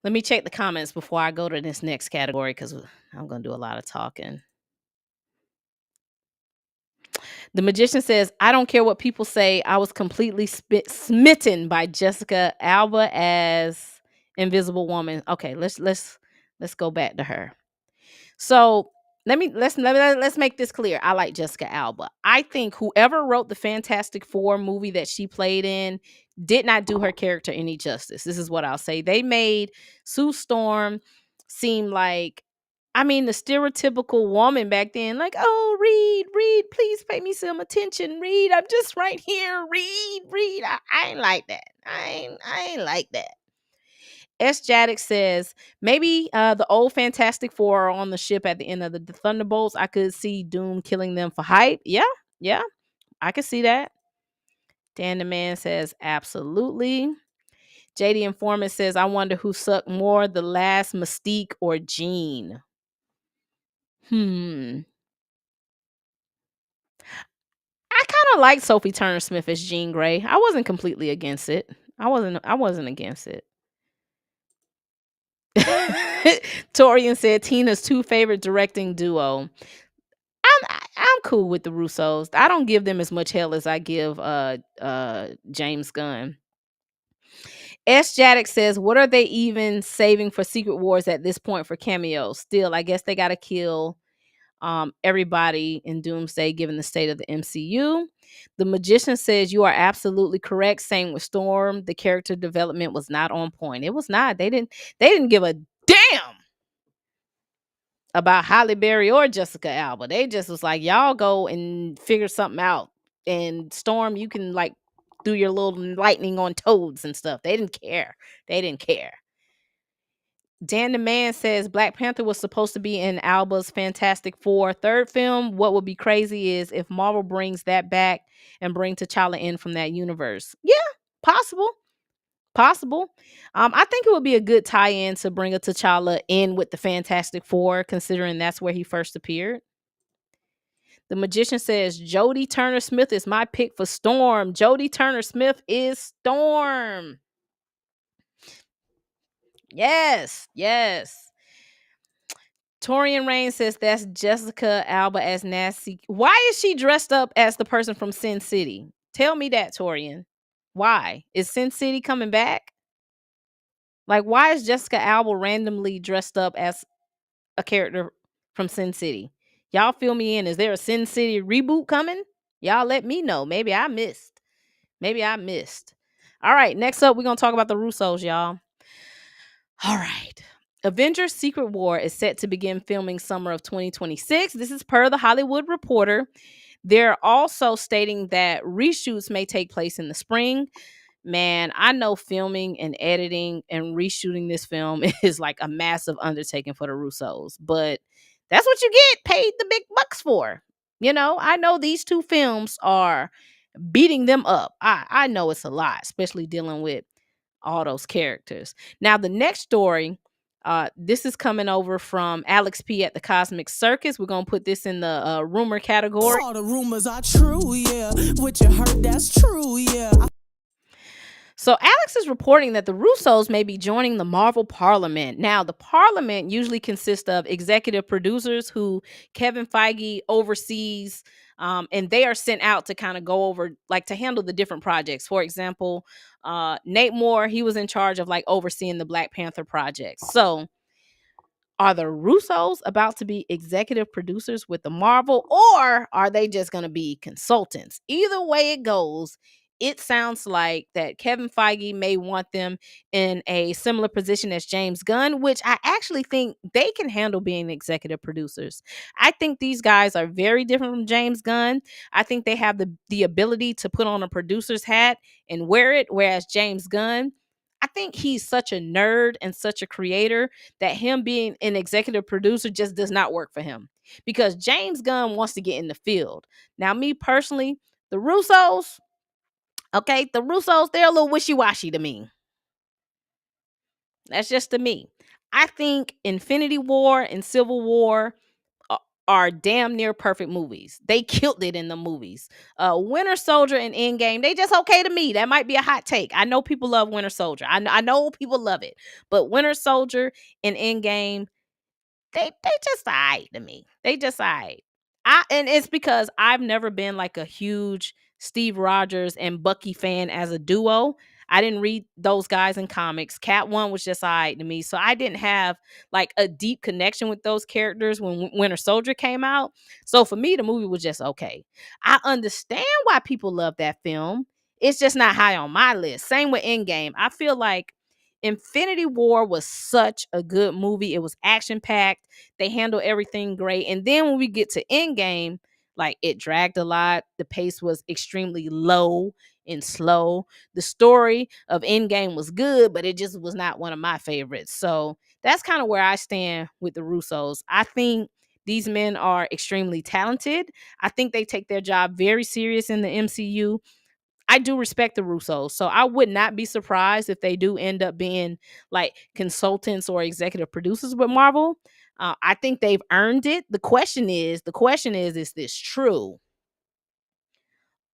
Let me check the comments before I go to this next category because I'm going to do a lot of talking. The magician says, I don't care what people say. I was completely smitten by Jessica Alba as Invisible Woman. Okay, let's go back to her. So let's make this clear. I like Jessica Alba. I think whoever wrote the Fantastic Four movie that she played in did not do her character any justice. This is what I'll say. They made Sue Storm seem like, the stereotypical woman back then, like, oh, Reed, please pay me some attention, Reed. I'm just right here, Reed. I ain't like that. I ain't like that. S. Jadix says, maybe the old Fantastic Four are on the ship at the end of the Thunderbolts. I could see Doom killing them for hype. Yeah, I could see that. Dan the Man says, absolutely. JD Informant says, I wonder who sucked more, the last Mystique or Jean. I kind of like Sophie Turner-Smith as Jean Grey. I wasn't completely against it. I wasn't against it. Torian said Tina's two favorite directing duo. I'm cool with the Russos. I don't give them as much hell as I give James Gunn. S. Jadix says, what are they even saving for Secret Wars at this point for cameos? Still, I guess they gotta kill everybody in Doomsday given the state of the MCU. The magician says you are absolutely correct. Same with Storm. The character development was not on point. It was not. They didn't give a damn about Halle Berry or Jessica Alba. They just was like, y'all go and figure something out. And Storm, you can like do your little lightning on toads and stuff. They didn't care. Dan the Man says Black Panther was supposed to be in Alba's Fantastic Four third film. What would be crazy is if Marvel brings that back and bring T'Challa in from that universe. Yeah, possible. I think it would be a good tie-in to bring a T'Challa in with the Fantastic Four, considering that's where he first appeared. The magician says Jodie Turner-Smith is my pick for Storm. Jodie Turner-Smith is Storm. Yes. Torian Rain says that's Jessica Alba as Nancy. Why is she dressed up as the person from Sin City? Tell me that, Torian. Why? Is Sin City coming back? Like, why is Jessica Alba randomly dressed up as a character from Sin City? Y'all fill me in. Is there a Sin City reboot coming? Y'all let me know. Maybe I missed. All right, next up, we're going to talk about the Russos, y'all. All right. Avengers Secret War is set to begin filming summer of 2026. This is per the Hollywood Reporter. They're also stating that reshoots may take place in the spring. Man, I know filming and editing and reshooting this film is like a massive undertaking for the Russos, but that's what you get paid the big bucks for. You know, I know these two films are beating them up. I know it's a lot, especially dealing with all those characters. Now, the next story, this is coming over from Alex P at the Cosmic Circus. We're going to put this in the rumor category. All the rumors are true, yeah. What you heard, that's true, yeah. So Alex is reporting that the Russos may be joining the Marvel Parlament. Now, the Parlament usually consists of executive producers who Kevin Feige oversees, and they are sent out to kind of go over, like, to handle the different projects. For example, Nate Moore, he was in charge of like overseeing the Black Panther project. So are the Russos about to be executive producers with the Marvel, or are they just going to be consultants? Either way it goes, it sounds like that Kevin Feige may want them in a similar position as James Gunn, which I actually think they can handle being executive producers. I think these guys are very different from James Gunn. I think they have the ability to put on a producer's hat and wear it, whereas James Gunn, I think he's such a nerd and such a creator that him being an executive producer just does not work for him, because James Gunn wants to get in the field. Now, me personally, the Russos, they're a little wishy-washy to me. That's just to me. I think Infinity War and Civil War are damn near perfect movies. They killed it in the movies. Winter Soldier and Endgame, they just okay to me. That might be a hot take. I know people love Winter Soldier. I know people love it. But Winter Soldier and Endgame, they just alright to me. They just alright. And it's because I've never been like a huge Steve Rogers and Bucky fan as a duo. I didn't read those guys in comics. Cat One was just alright to me. So I didn't have like a deep connection with those characters when Winter Soldier came out. So for me, the movie was just okay. I understand why people love that film. It's just not high on my list. Same with Endgame. I feel like Infinity War was such a good movie. It was action packed. They handled everything great. And then when we get to Endgame, like, it dragged a lot. The pace was extremely low and slow. The story of Endgame was good, but it just was not one of my favorites. So that's kind of where I stand with the Russos. I think these men are extremely talented. I think they take their job very serious in the MCU. I do respect the Russos, so I would not be surprised if they do end up being like consultants or executive producers with Marvel. I think they've earned it. The question is this true?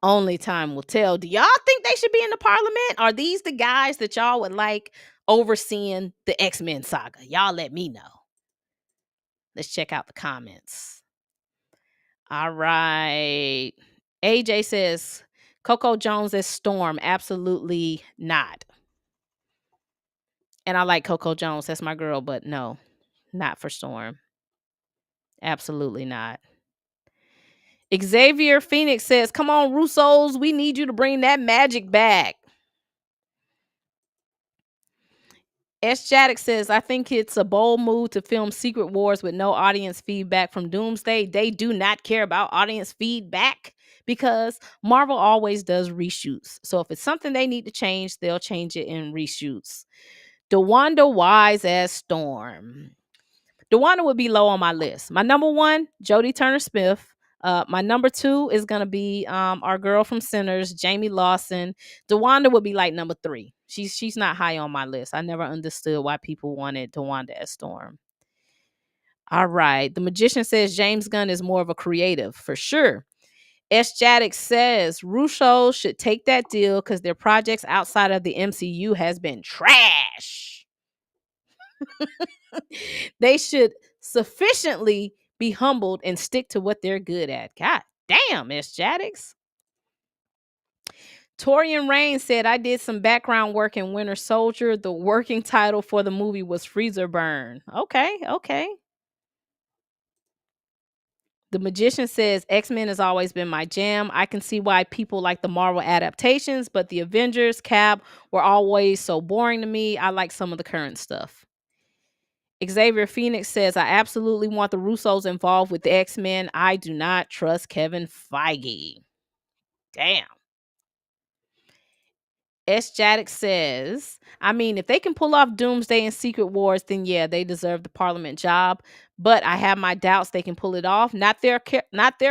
Only time will tell. Do y'all think they should be in the Parliament? Are these the guys that y'all would like overseeing the X-Men saga? Y'all let me know. Let's check out the comments. All right. AJ says, Coco Jones as Storm. Absolutely not. And I like Coco Jones. That's my girl, but no, not for Storm. Absolutely not. Xavier Phoenix says, come on, Russos. We need you to bring that magic back. S. Jaddock says, I think it's a bold move to film Secret Wars with no audience feedback from Doomsday. They do not care about audience feedback because Marvel always does reshoots. So if it's something they need to change, they'll change it in reshoots. DeWanda Wise as Storm. DeWanda would be low on my list. My number one, Jodie Turner-Smith. My number two is going to be our girl from Sinners, Jamie Lawson. DeWanda would be like number three. She's not high on my list. I never understood why people wanted DeWanda as Storm. All right. The Magician says James Gunn is more of a creative, for sure. S. Jaddock says Russos should take that deal because their projects outside of the MCU has been trash. They should sufficiently be humbled and stick to what they're good at. God damn, Miss Jaddix. Torian Rain said, I did some background work in Winter Soldier. The working title for the movie was Freezer Burn. Okay. The Magician says, X-Men has always been my jam. I can see why people like the Marvel adaptations, but the Avengers, Cap, were always so boring to me. I like some of the current stuff. Xavier Phoenix says, I absolutely want the Russos involved with the X-Men. I do not trust Kevin Feige. Damn. S. Jaddick says, I mean, if they can pull off Doomsday and Secret Wars, then yeah, they deserve the Parlament job. But I have my doubts they can pull it off. Not their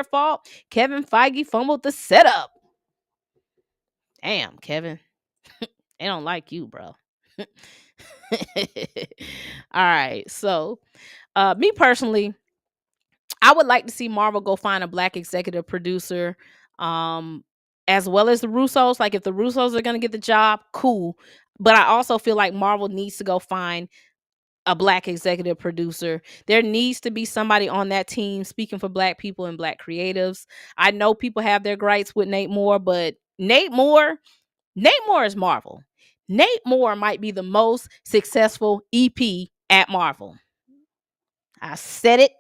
fault. Kevin Feige fumbled the setup. Damn, Kevin. They don't like you, bro. All right. So, me personally, I would like to see Marvel go find a black executive producer, as well as the Russos. Like, if the Russos are going to get the job, cool. But I also feel like Marvel needs to go find a black executive producer. There needs to be somebody on that team speaking for black people and black creatives. I know people have their gripes with Nate Moore, but Nate Moore is Marvel. Nate Moore might be the most successful EP at Marvel. I said it.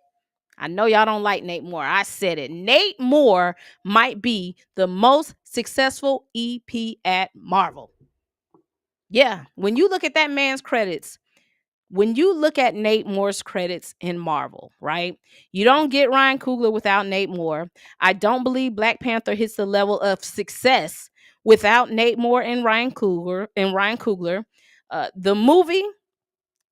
I know y'all don't like Nate Moore. I said it. Nate Moore might be the most successful EP at Marvel. Yeah, when you look at that man's credits, when you look at Nate Moore's credits in Marvel, right? You don't get Ryan Coogler without Nate Moore. I don't believe Black Panther hits the level of success without Nate Moore and Ryan Coogler.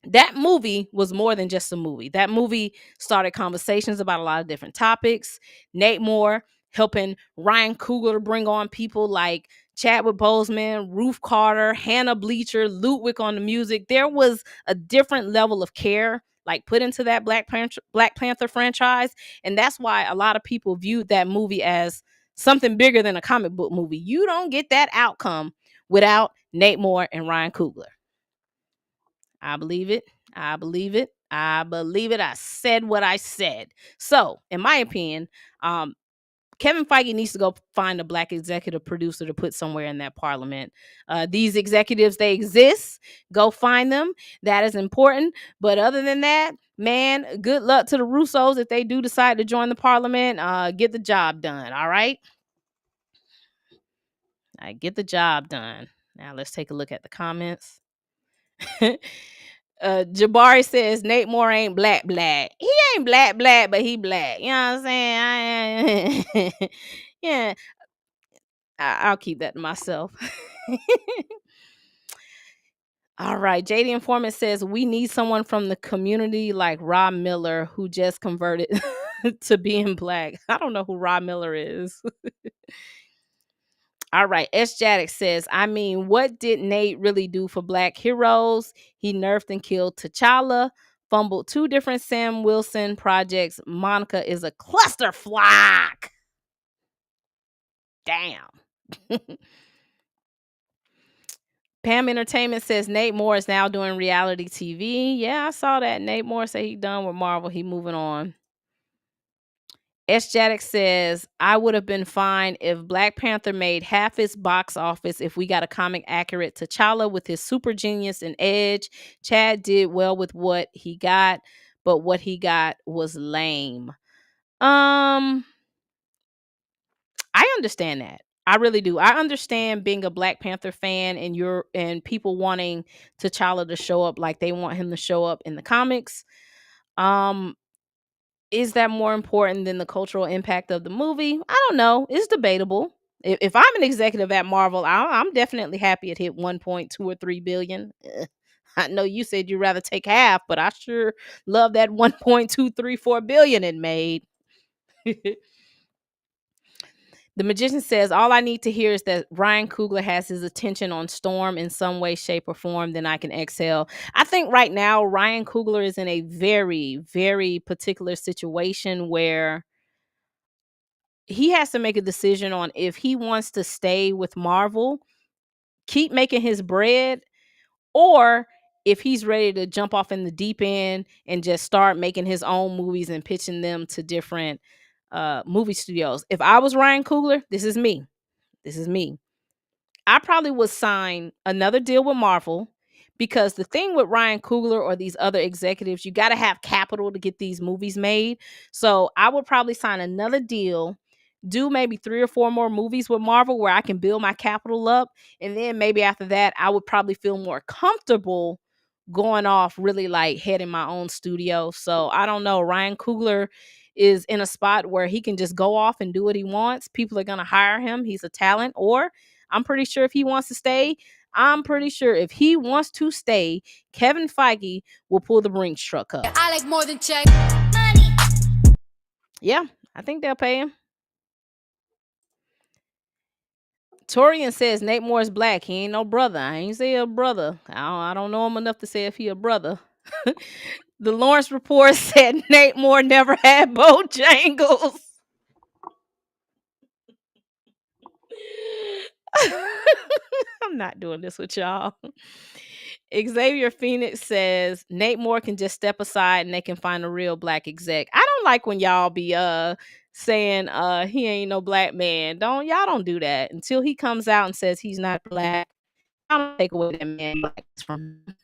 That movie was more than just a movie. That movie started conversations about a lot of different topics. Nate Moore helping Ryan Coogler bring on people like Chadwick Boseman, Ruth Carter, Hannah Bleacher, Ludwig on the music. There was a different level of care like put into that Black Panther franchise, and that's why a lot of people viewed that movie as something bigger than a comic book movie. You don't get that outcome without Nate Moore and Ryan Coogler. I believe it. I said what I said. So, in my opinion, Kevin Feige needs to go find a black executive producer to put somewhere in that Parliament. These executives, they exist. Go find them. That is important. But other than that, man, good luck to the Russos if they do decide to join the Parliament. Get the job done. All right. Get the job done. Now let's take a look at the comments. Jabari says Nate Moore ain't black. He ain't black, but he black. You know what I'm saying? Yeah. I'll keep that to myself. All right. JD Informant says we need someone from the community like Rob Miller who just converted to being black. I don't know who Rob Miller is. All right. S. Jaddick says, I mean, what did Nate really do for black heroes? He nerfed and killed T'Challa, fumbled 2 different Sam Wilson projects. Monica is a clusterfuck. Damn. Pam Entertainment says Nate Moore is now doing reality TV. Yeah, I saw that. Nate Moore said he done with Marvel. He moving on. S. Jaddick says, I would have been fine if Black Panther made half its box office if we got a comic accurate T'Challa with his super genius and edge. Chad did well with what he got, but what he got was lame. I understand that. I really do. I understand being a Black Panther fan and people wanting T'Challa to show up like they want him to show up in the comics. Is that more important than the cultural impact of the movie? I don't know. It's debatable. If I'm an executive at Marvel, I'm definitely happy it hit 1.2 or 3 billion. I know you said you'd rather take half, but I sure love that 1.234 billion it made. The Magician says, all I need to hear is that Ryan Coogler has his attention on Storm in some way, shape, or form, then I can exhale. I think right now, Ryan Coogler is in a very, very particular situation where he has to make a decision on if he wants to stay with Marvel, keep making his bread, or if he's ready to jump off in the deep end and just start making his own movies and pitching them to different movie studios. If I was Ryan Coogler, this is me. This is me. I probably would sign another deal with Marvel, because the thing with Ryan Coogler or these other executives, you got to have capital to get these movies made. So I would probably sign another deal, do maybe 3 or 4 more movies with Marvel where I can build my capital up. And then maybe after that, I would probably feel more comfortable going off really like heading my own studio. So I don't know. Ryan Coogler is in a spot where he can just go off and do what he wants. People are going to hire him. He's a talent. Or I'm pretty sure if he wants to stay, Kevin Feige will pull the Brinks truck up. I like more than check. Yeah, I think they'll pay him. Torian says Nate Moore is black. He ain't no brother. I ain't say a brother. I don't know him enough to say if he a brother. The Lawrence Report said Nate Moore never had Bojangles. I'm not doing this with y'all. Xavier Phoenix says Nate Moore can just step aside and they can find a real black exec. I don't like when y'all be saying he ain't no black man. Don't do that until he comes out and says he's not black. I don't take away that man blackness from him.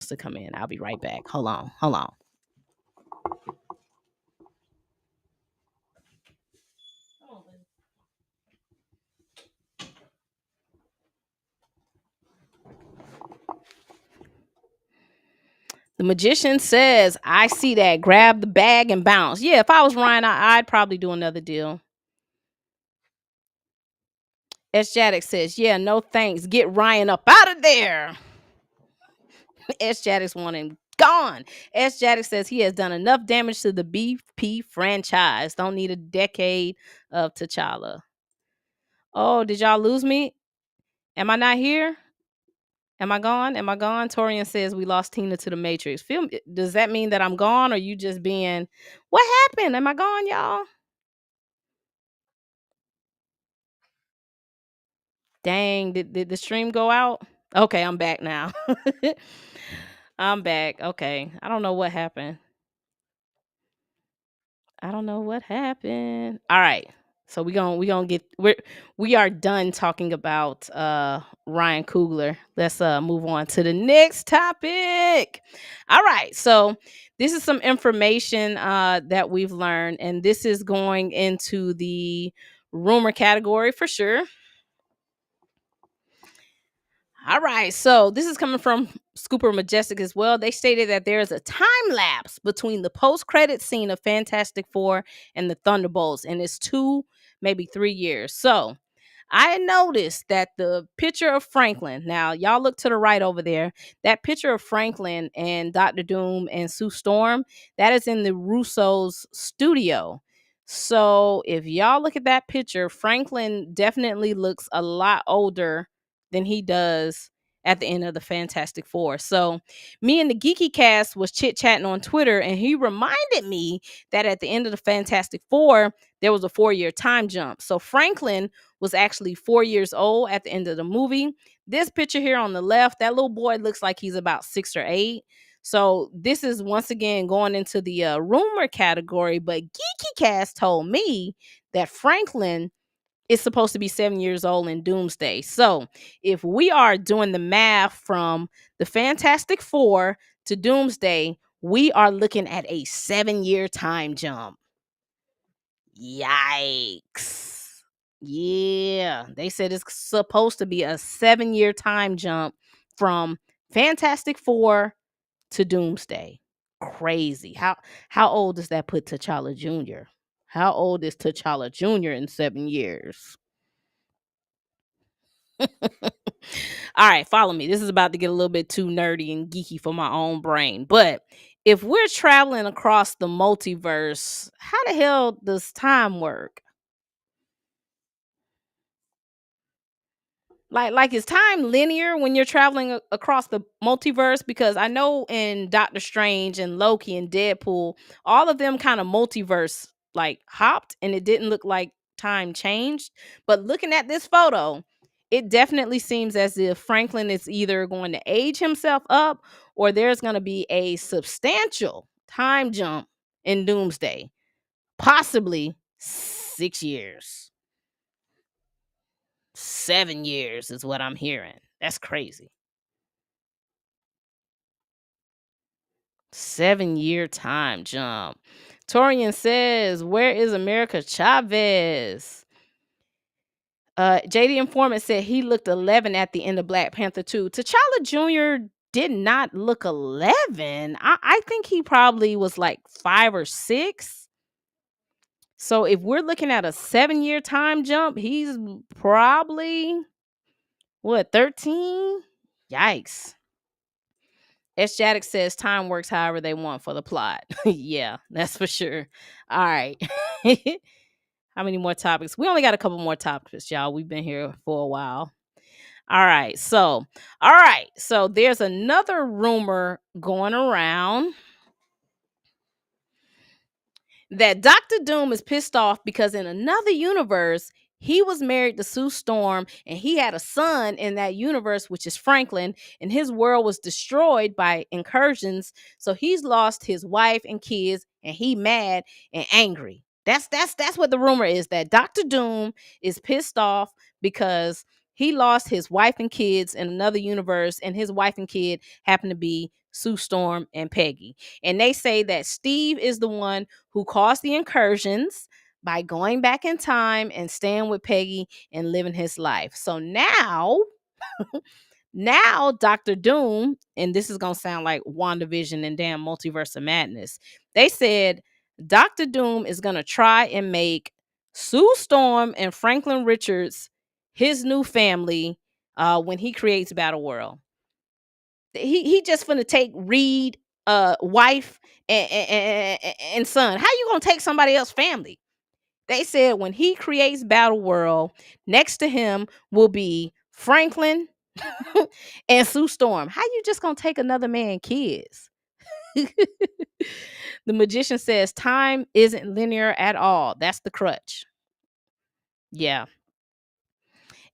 To come in. I'll be right back. Hold on. The magician says, I see that. Grab the bag and bounce. Yeah, if I was Ryan, I'd probably do another deal. S. Jaddock says, yeah, no thanks. Get Ryan up out of there. S. Jaddock's wanting gone. S. Jaddock says he has done enough damage to the BP franchise. Don't need a decade of T'Challa. Oh, did y'all lose me? Am I not here? Am I gone? Torian says we lost Tina to the Matrix. Does that mean that I'm gone, or you just being, what happened? Am I gone, y'all? Dang, did the stream go out? Okay, I'm back now. I'm back. Okay. I don't know what happened. All right. So we are done talking about Ryan Coogler. Let's move on to the next topic. All right. So this is some information that we've learned, and this is going into the rumor category for sure. All right, so this is coming from Scooper Majestic as well. They stated that there is a time lapse between the post-credit scene of Fantastic Four and the Thunderbolts, and it's 2, maybe 3 years. So I noticed that the picture of Franklin, now y'all look to the right over there, that picture of Franklin and Dr. Doom and Sue Storm, that is in the Russos studio. So if y'all look at that picture, Franklin definitely looks a lot older than he does at the end of the Fantastic Four. So me and the Geeky Cast was chit-chatting on Twitter, and he reminded me that at the end of the Fantastic Four, there was a 4-year time jump. So Franklin was actually 4 years old at the end of the movie. This picture here on the left, that little boy looks like he's about 6 or 8. So this is once again going into the rumor category, but Geeky Cast told me that Franklin is supposed to be 7 years old in Doomsday. So if we are doing the math from the Fantastic Four to Doomsday, we are looking at a 7-year time jump. Yikes. Yeah, they said it's supposed to be a 7-year time jump from Fantastic Four to Doomsday. Crazy. How old does that put T'Challa Jr.? How old is T'Challa Jr. in 7 years? All right, follow me. This is about to get a little bit too nerdy and geeky for my own brain. But if we're traveling across the multiverse, how the hell does time work? Like is time linear when you're traveling across the multiverse? Because I know in Doctor Strange and Loki and Deadpool, all of them kind of multiverse like hopped, and it didn't look like time changed. But looking at this photo, it definitely seems as if Franklin is either going to age himself up, or there's going to be a substantial time jump in Doomsday, possibly 6 years. 7 years is what I'm hearing. That's crazy. 7 year time jump. Torian says, "Where is America Chavez?" JD Informant said he looked 11 at the end of Black Panther 2. T'Challa Jr. did not look 11. I think he probably was like 5 or 6. So if we're looking at a 7 year time jump, he's probably what, 13? Yikes. S. Jaddick says time works however they want for the plot. Yeah, that's for sure. All right. How many more topics? We only got a couple more topics, y'all. We've been here for a while. All right. So there's another rumor going around that Dr. Doom is pissed off because in another universe, he was married to Sue Storm and he had a son in that universe, which is Franklin, and his world was destroyed by incursions. So he's lost his wife and kids, and he mad and angry. That's what the rumor is, that Dr. Doom is pissed off because he lost his wife and kids in another universe, and his wife and kid happen to be Sue Storm and Peggy. And they say that Steve is the one who caused the incursions by going back in time and staying with Peggy and living his life. So now Dr. Doom, and this is going to sound like WandaVision and damn Multiverse of Madness. They said Dr. Doom is going to try and make Sue Storm and Franklin Richards his new family when he creates Battle World. He just finna take Reed wife and son. How you gonna take somebody else's family? They said when he creates Battle World, next to him will be Franklin and Sue Storm. How you just gonna take another man's kids? The magician says time isn't linear at all. That's the crutch. Yeah.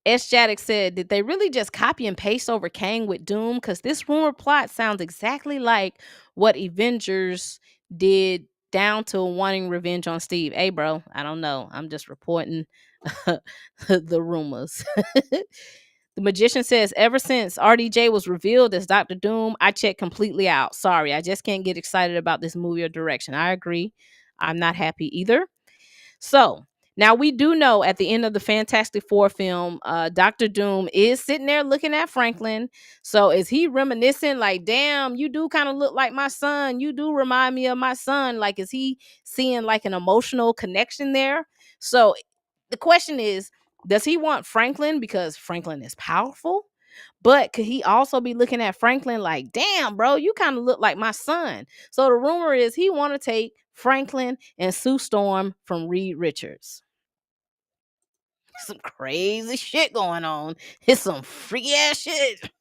S. Jaddick said, did they really just copy and paste over Kang with Doom? Because this rumor plot sounds exactly like what Avengers did, down to wanting revenge on Steve. Hey, bro, I don't know. I'm just reporting the rumors. The magician says, ever since RDJ was revealed as Dr. Doom, I checked completely out. Sorry, I just can't get excited about this movie or direction. I agree. I'm not happy either. So now we do know at the end of the Fantastic Four film, Dr. Doom is sitting there looking at Franklin. So is he reminiscing like, damn, you do kind of look like my son. You do remind me of my son. Like, is he seeing like an emotional connection there? So the question is, does he want Franklin because Franklin is powerful? But could he also be looking at Franklin like, damn, bro, you kind of look like my son? So the rumor is he want to take Franklin and Sue Storm from Reed Richards. Some crazy shit going on. It's some freaky ass shit.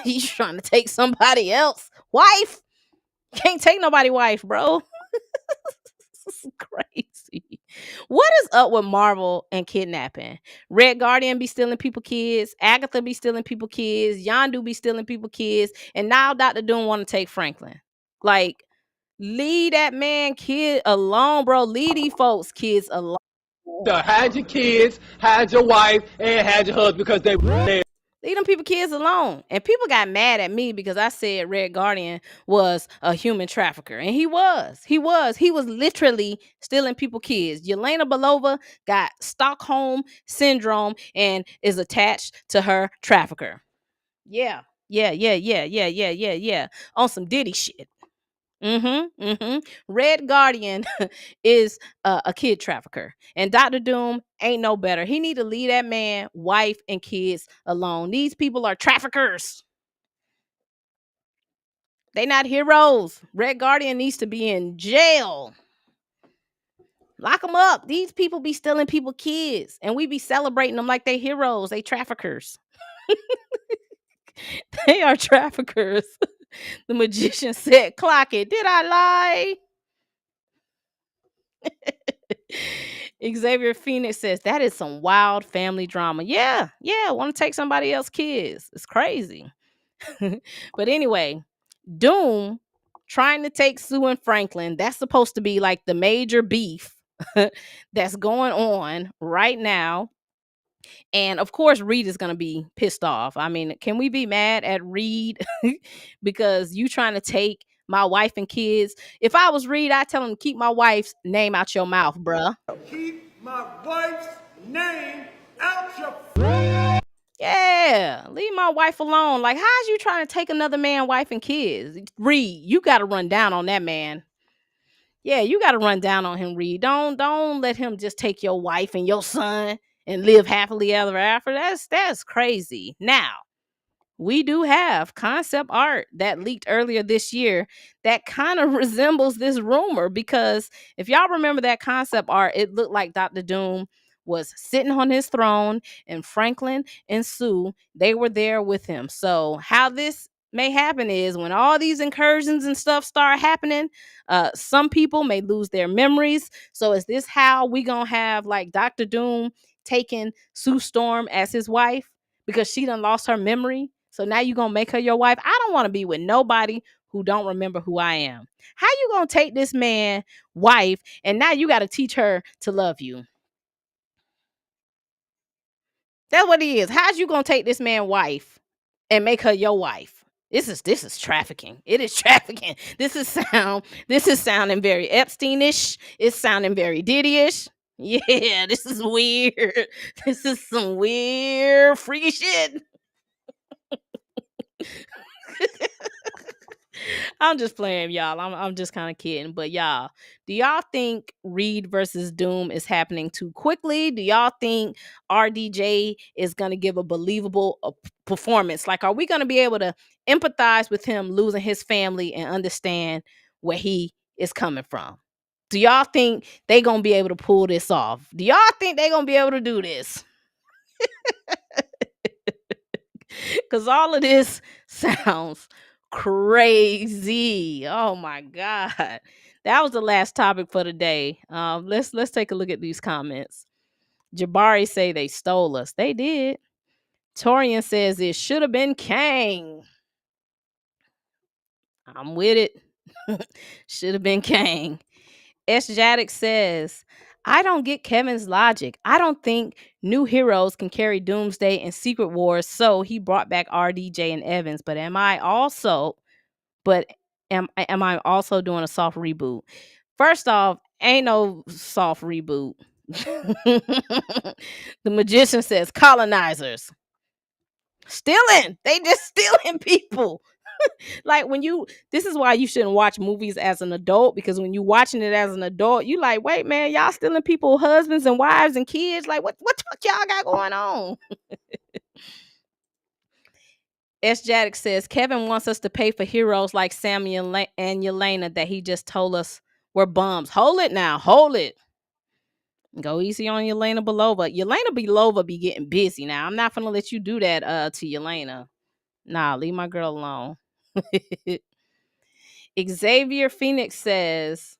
He's trying to take somebody else wife. Can't take nobody wife, bro. This is crazy. What is up with Marvel and kidnapping? Red Guardian be stealing people kids. Agatha be stealing people kids. Yondu be stealing people kids. And now Dr. Doom want to take Franklin. Like, leave that man kid alone, bro. Leave these folks kids alone. Hide your kids, hide your wife, and hide your husband because they dead. Leave them people kids alone. And people got mad at me because I said Red Guardian was a human trafficker. And he was. He was literally stealing people kids. Yelena Belova got Stockholm syndrome and is attached to her trafficker. Yeah. On some Diddy shit. Red Guardian is a kid trafficker, and Dr. Doom ain't no better. He need to leave that man, wife, and kids alone. These people are traffickers. They not heroes. Red Guardian needs to be in jail. Lock them up. These people be stealing people kids, and we be celebrating them like they heroes. They traffickers. They are traffickers. The magician said, "Clock it." Did I lie? Xavier Phoenix says that is some wild family drama. Yeah, want to take somebody else's kids. It's crazy. But anyway, Doom trying to take Sue and Franklin. That's supposed to be like the major beef that's going on right now. And of course, Reed is going to be pissed off. I mean, can we be mad at Reed because you trying to take my wife and kids? If I was Reed, I'd tell him to keep my wife's name out your mouth, bruh. Keep my wife's name out your. Yeah, leave my wife alone. Like, how's you trying to take another man's wife and kids? Reed, you got to run down on that man. Yeah, you got to run down on him, Reed. Don't let him just take your wife and your son and live happily ever after. That's crazy. Now, we do have concept art that leaked earlier this year that kind of resembles this rumor, because if y'all remember that concept art, it looked like Dr. Doom was sitting on his throne and Franklin and Sue, they were there with him. So how this may happen is when all these incursions and stuff start happening, some people may lose their memories. So is this how we gonna have like Dr. Doom taking Sue Storm as his wife because she done lost her memory? So now you gonna make her your wife? I don't want to be with nobody who don't remember who I am. How you gonna take this man wife and now you got to teach her to love you? That's what he is. How's you gonna take this man wife and make her your wife? This is trafficking. It is trafficking. This is sounding very Epsteinish. It's sounding very Diddy-ish. Yeah, this is weird. This is some weird freaky shit. I'm just playing, y'all. I'm just kind of kidding. But y'all, do y'all think Reed versus Doom is happening too quickly? Do y'all think RDJ is going to give a believable performance? Like, are we going to be able to empathize with him losing his family and understand where he is coming from? Do y'all think they going to be able to pull this off? Do y'all think they going to be able to do this? Because all of this sounds crazy. Oh my god, that was the last topic for today. Let's take a look at these comments. Jabari say they stole us. They did. Torian says it should have been Kang. I'm with it. Should have been Kang. S. Jaddick says, I don't get Kevin's logic. I don't think new heroes can carry Doomsday and Secret Wars, so he brought back RDJ and Evans. But am I also doing a soft reboot? First off, ain't no soft reboot. The magician says colonizers. Stealing. They just stealing people. Like this is why you shouldn't watch movies as an adult, because when you watching it as an adult, you like, wait, man, y'all stealing people husbands and wives and kids. Like what the fuck y'all got going on? S. Jaddick says Kevin wants us to pay for heroes like Sammy and Yelena that he just told us were bums. Hold it now. Hold it. Go easy on Yelena Belova. Yelena Belova be getting busy now. I'm not gonna let you do that to Yelena. Nah, leave my girl alone. Xavier Phoenix says,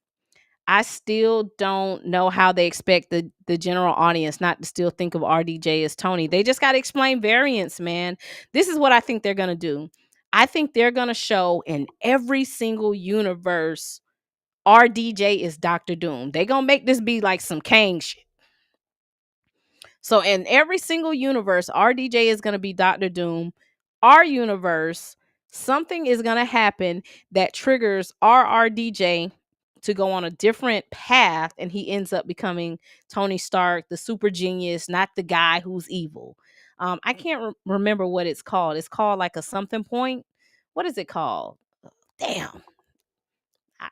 I still don't know how they expect the general audience not to still think of RDJ as Tony. They just got to explain variants, man. This is what I think they're going to do. I think they're going to show in every single universe RDJ is Dr. Doom. They going to make this be like some Kang shit. So in every single universe, RDJ is going to be Dr. Doom. Our universe, something is going to happen that triggers our RDJ to go on a different path, and he ends up becoming Tony Stark, the super genius, not the guy who's evil. I can't remember what it's called. It's called like a something point. What is it called? Damn.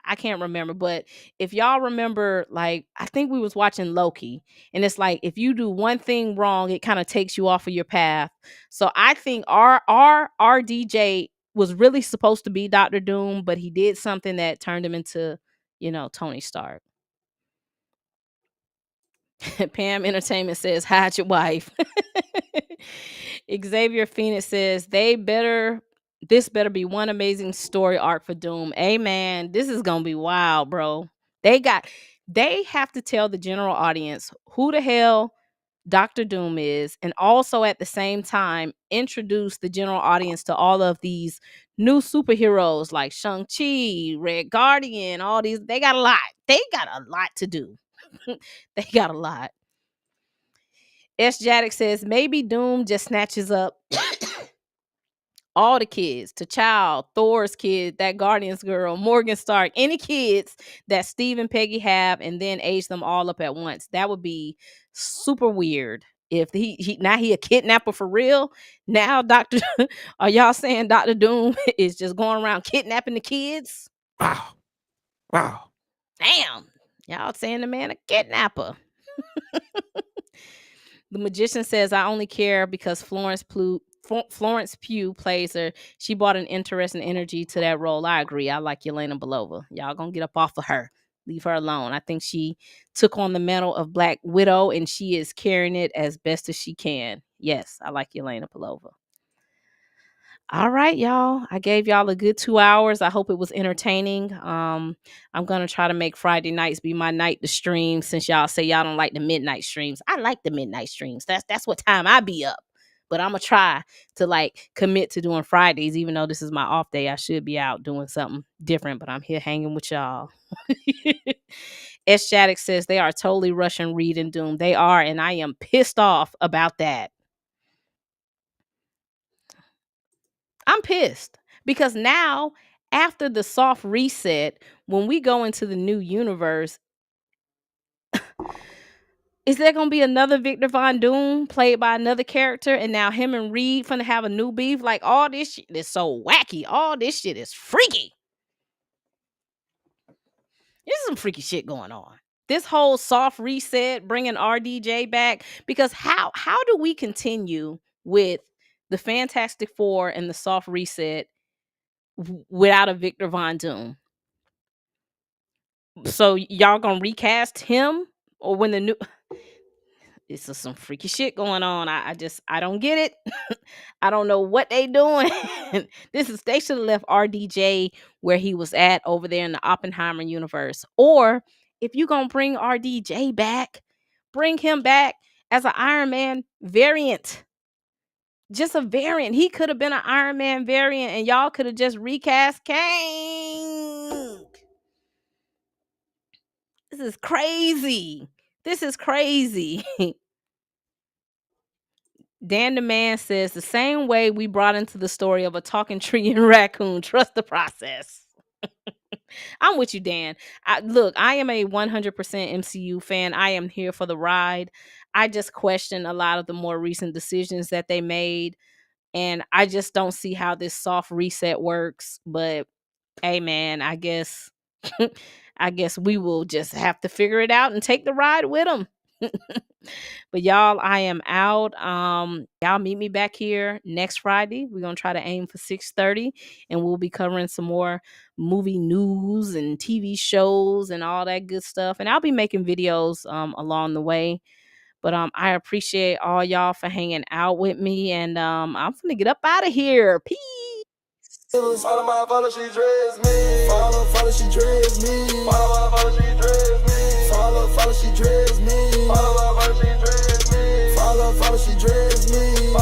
I can't remember, but if y'all remember, like, I think we was watching Loki, and it's like if you do one thing wrong, it kind of takes you off of your path. So I think our RDJ was really supposed to be Dr. Doom, but he did something that turned him into, Tony Stark. Pam Entertainment says, hide your wife. Xavier Phoenix says, this better be one amazing story arc for Doom. Amen. This is gonna be wild, bro. They have to tell the general audience who the hell Dr. Doom is, and also at the same time introduce the general audience to all of these new superheroes like Shang-Chi, Red Guardian, all these. They got a lot. They got a lot to do. They got a lot. S. Jaddick says, maybe Doom just snatches up all the kids, T'Challa, Thor's kid, that Guardians girl, Morgan Stark, any kids that Steve and Peggy have, and then age them all up at once. That would be super weird. If he now he a kidnapper for real. Now Dr. Are y'all saying Dr. Doom is just going around kidnapping the kids? Wow. Damn. Y'all saying the man a kidnapper. The Magician says, I only care because Florence Pugh plays her. She brought an interesting energy to that role. I agree. I like Yelena Belova. Y'all gonna get up off of her. Leave her alone. I think she took on the mantle of Black Widow and she is carrying it as best as she can. Yes, I like Yelena Belova. All right, y'all. I gave y'all a good 2 hours. I hope it was entertaining. I'm gonna try to make Friday nights be my night to stream, since y'all say y'all don't like the midnight streams. I like the midnight streams. That's what time I be up. But I'm gonna try to like commit to doing Fridays, even though this is my off day. I should be out doing something different, but I'm here hanging with y'all. S. Jaddick says they are totally rushing Reed and Doom. They are, and I am pissed off about that. I'm pissed because now, after the soft reset, when we go into the new universe, is there going to be another Victor Von Doom played by another character? And now him and Reed finna have a new beef? Like, all this shit is so wacky. All this shit is freaky. There's some freaky shit going on. This whole soft reset, bringing RDJ back, because how do we continue with the Fantastic Four and the soft reset without a Victor Von Doom? So y'all gonna recast him, or when the new? It's just some freaky shit going on. I don't get it. I don't know what they doing. They should have left RDJ where he was at over there in the Oppenheimer universe. Or if you gonna bring RDJ back, bring him back as an Iron Man variant. Just a variant. He could have been an Iron Man variant, and y'all could have just recast Kang. This is crazy. This is crazy. Dan the Man says, the same way we brought into the story of a talking tree and raccoon, trust the process. I'm with you, Dan. I am a 100% MCU fan. I am here for the ride. I just question a lot of the more recent decisions that they made, and I just don't see how this soft reset works. But hey, man, I guess we will just have to figure it out and take the ride with them. But y'all, I am out. Y'all meet me back here next Friday. We're gonna try to aim for 6:30, and we'll be covering some more movie news and TV shows and all that good stuff. And I'll be making videos along the way. But I appreciate all y'all for hanging out with me, and I'm gonna get up out of here. Peace. Follow, she dress me. Follow, she dress me. Follow, she dress me. Follow, she dress me. Follow, she dress me. Follow, she dress me.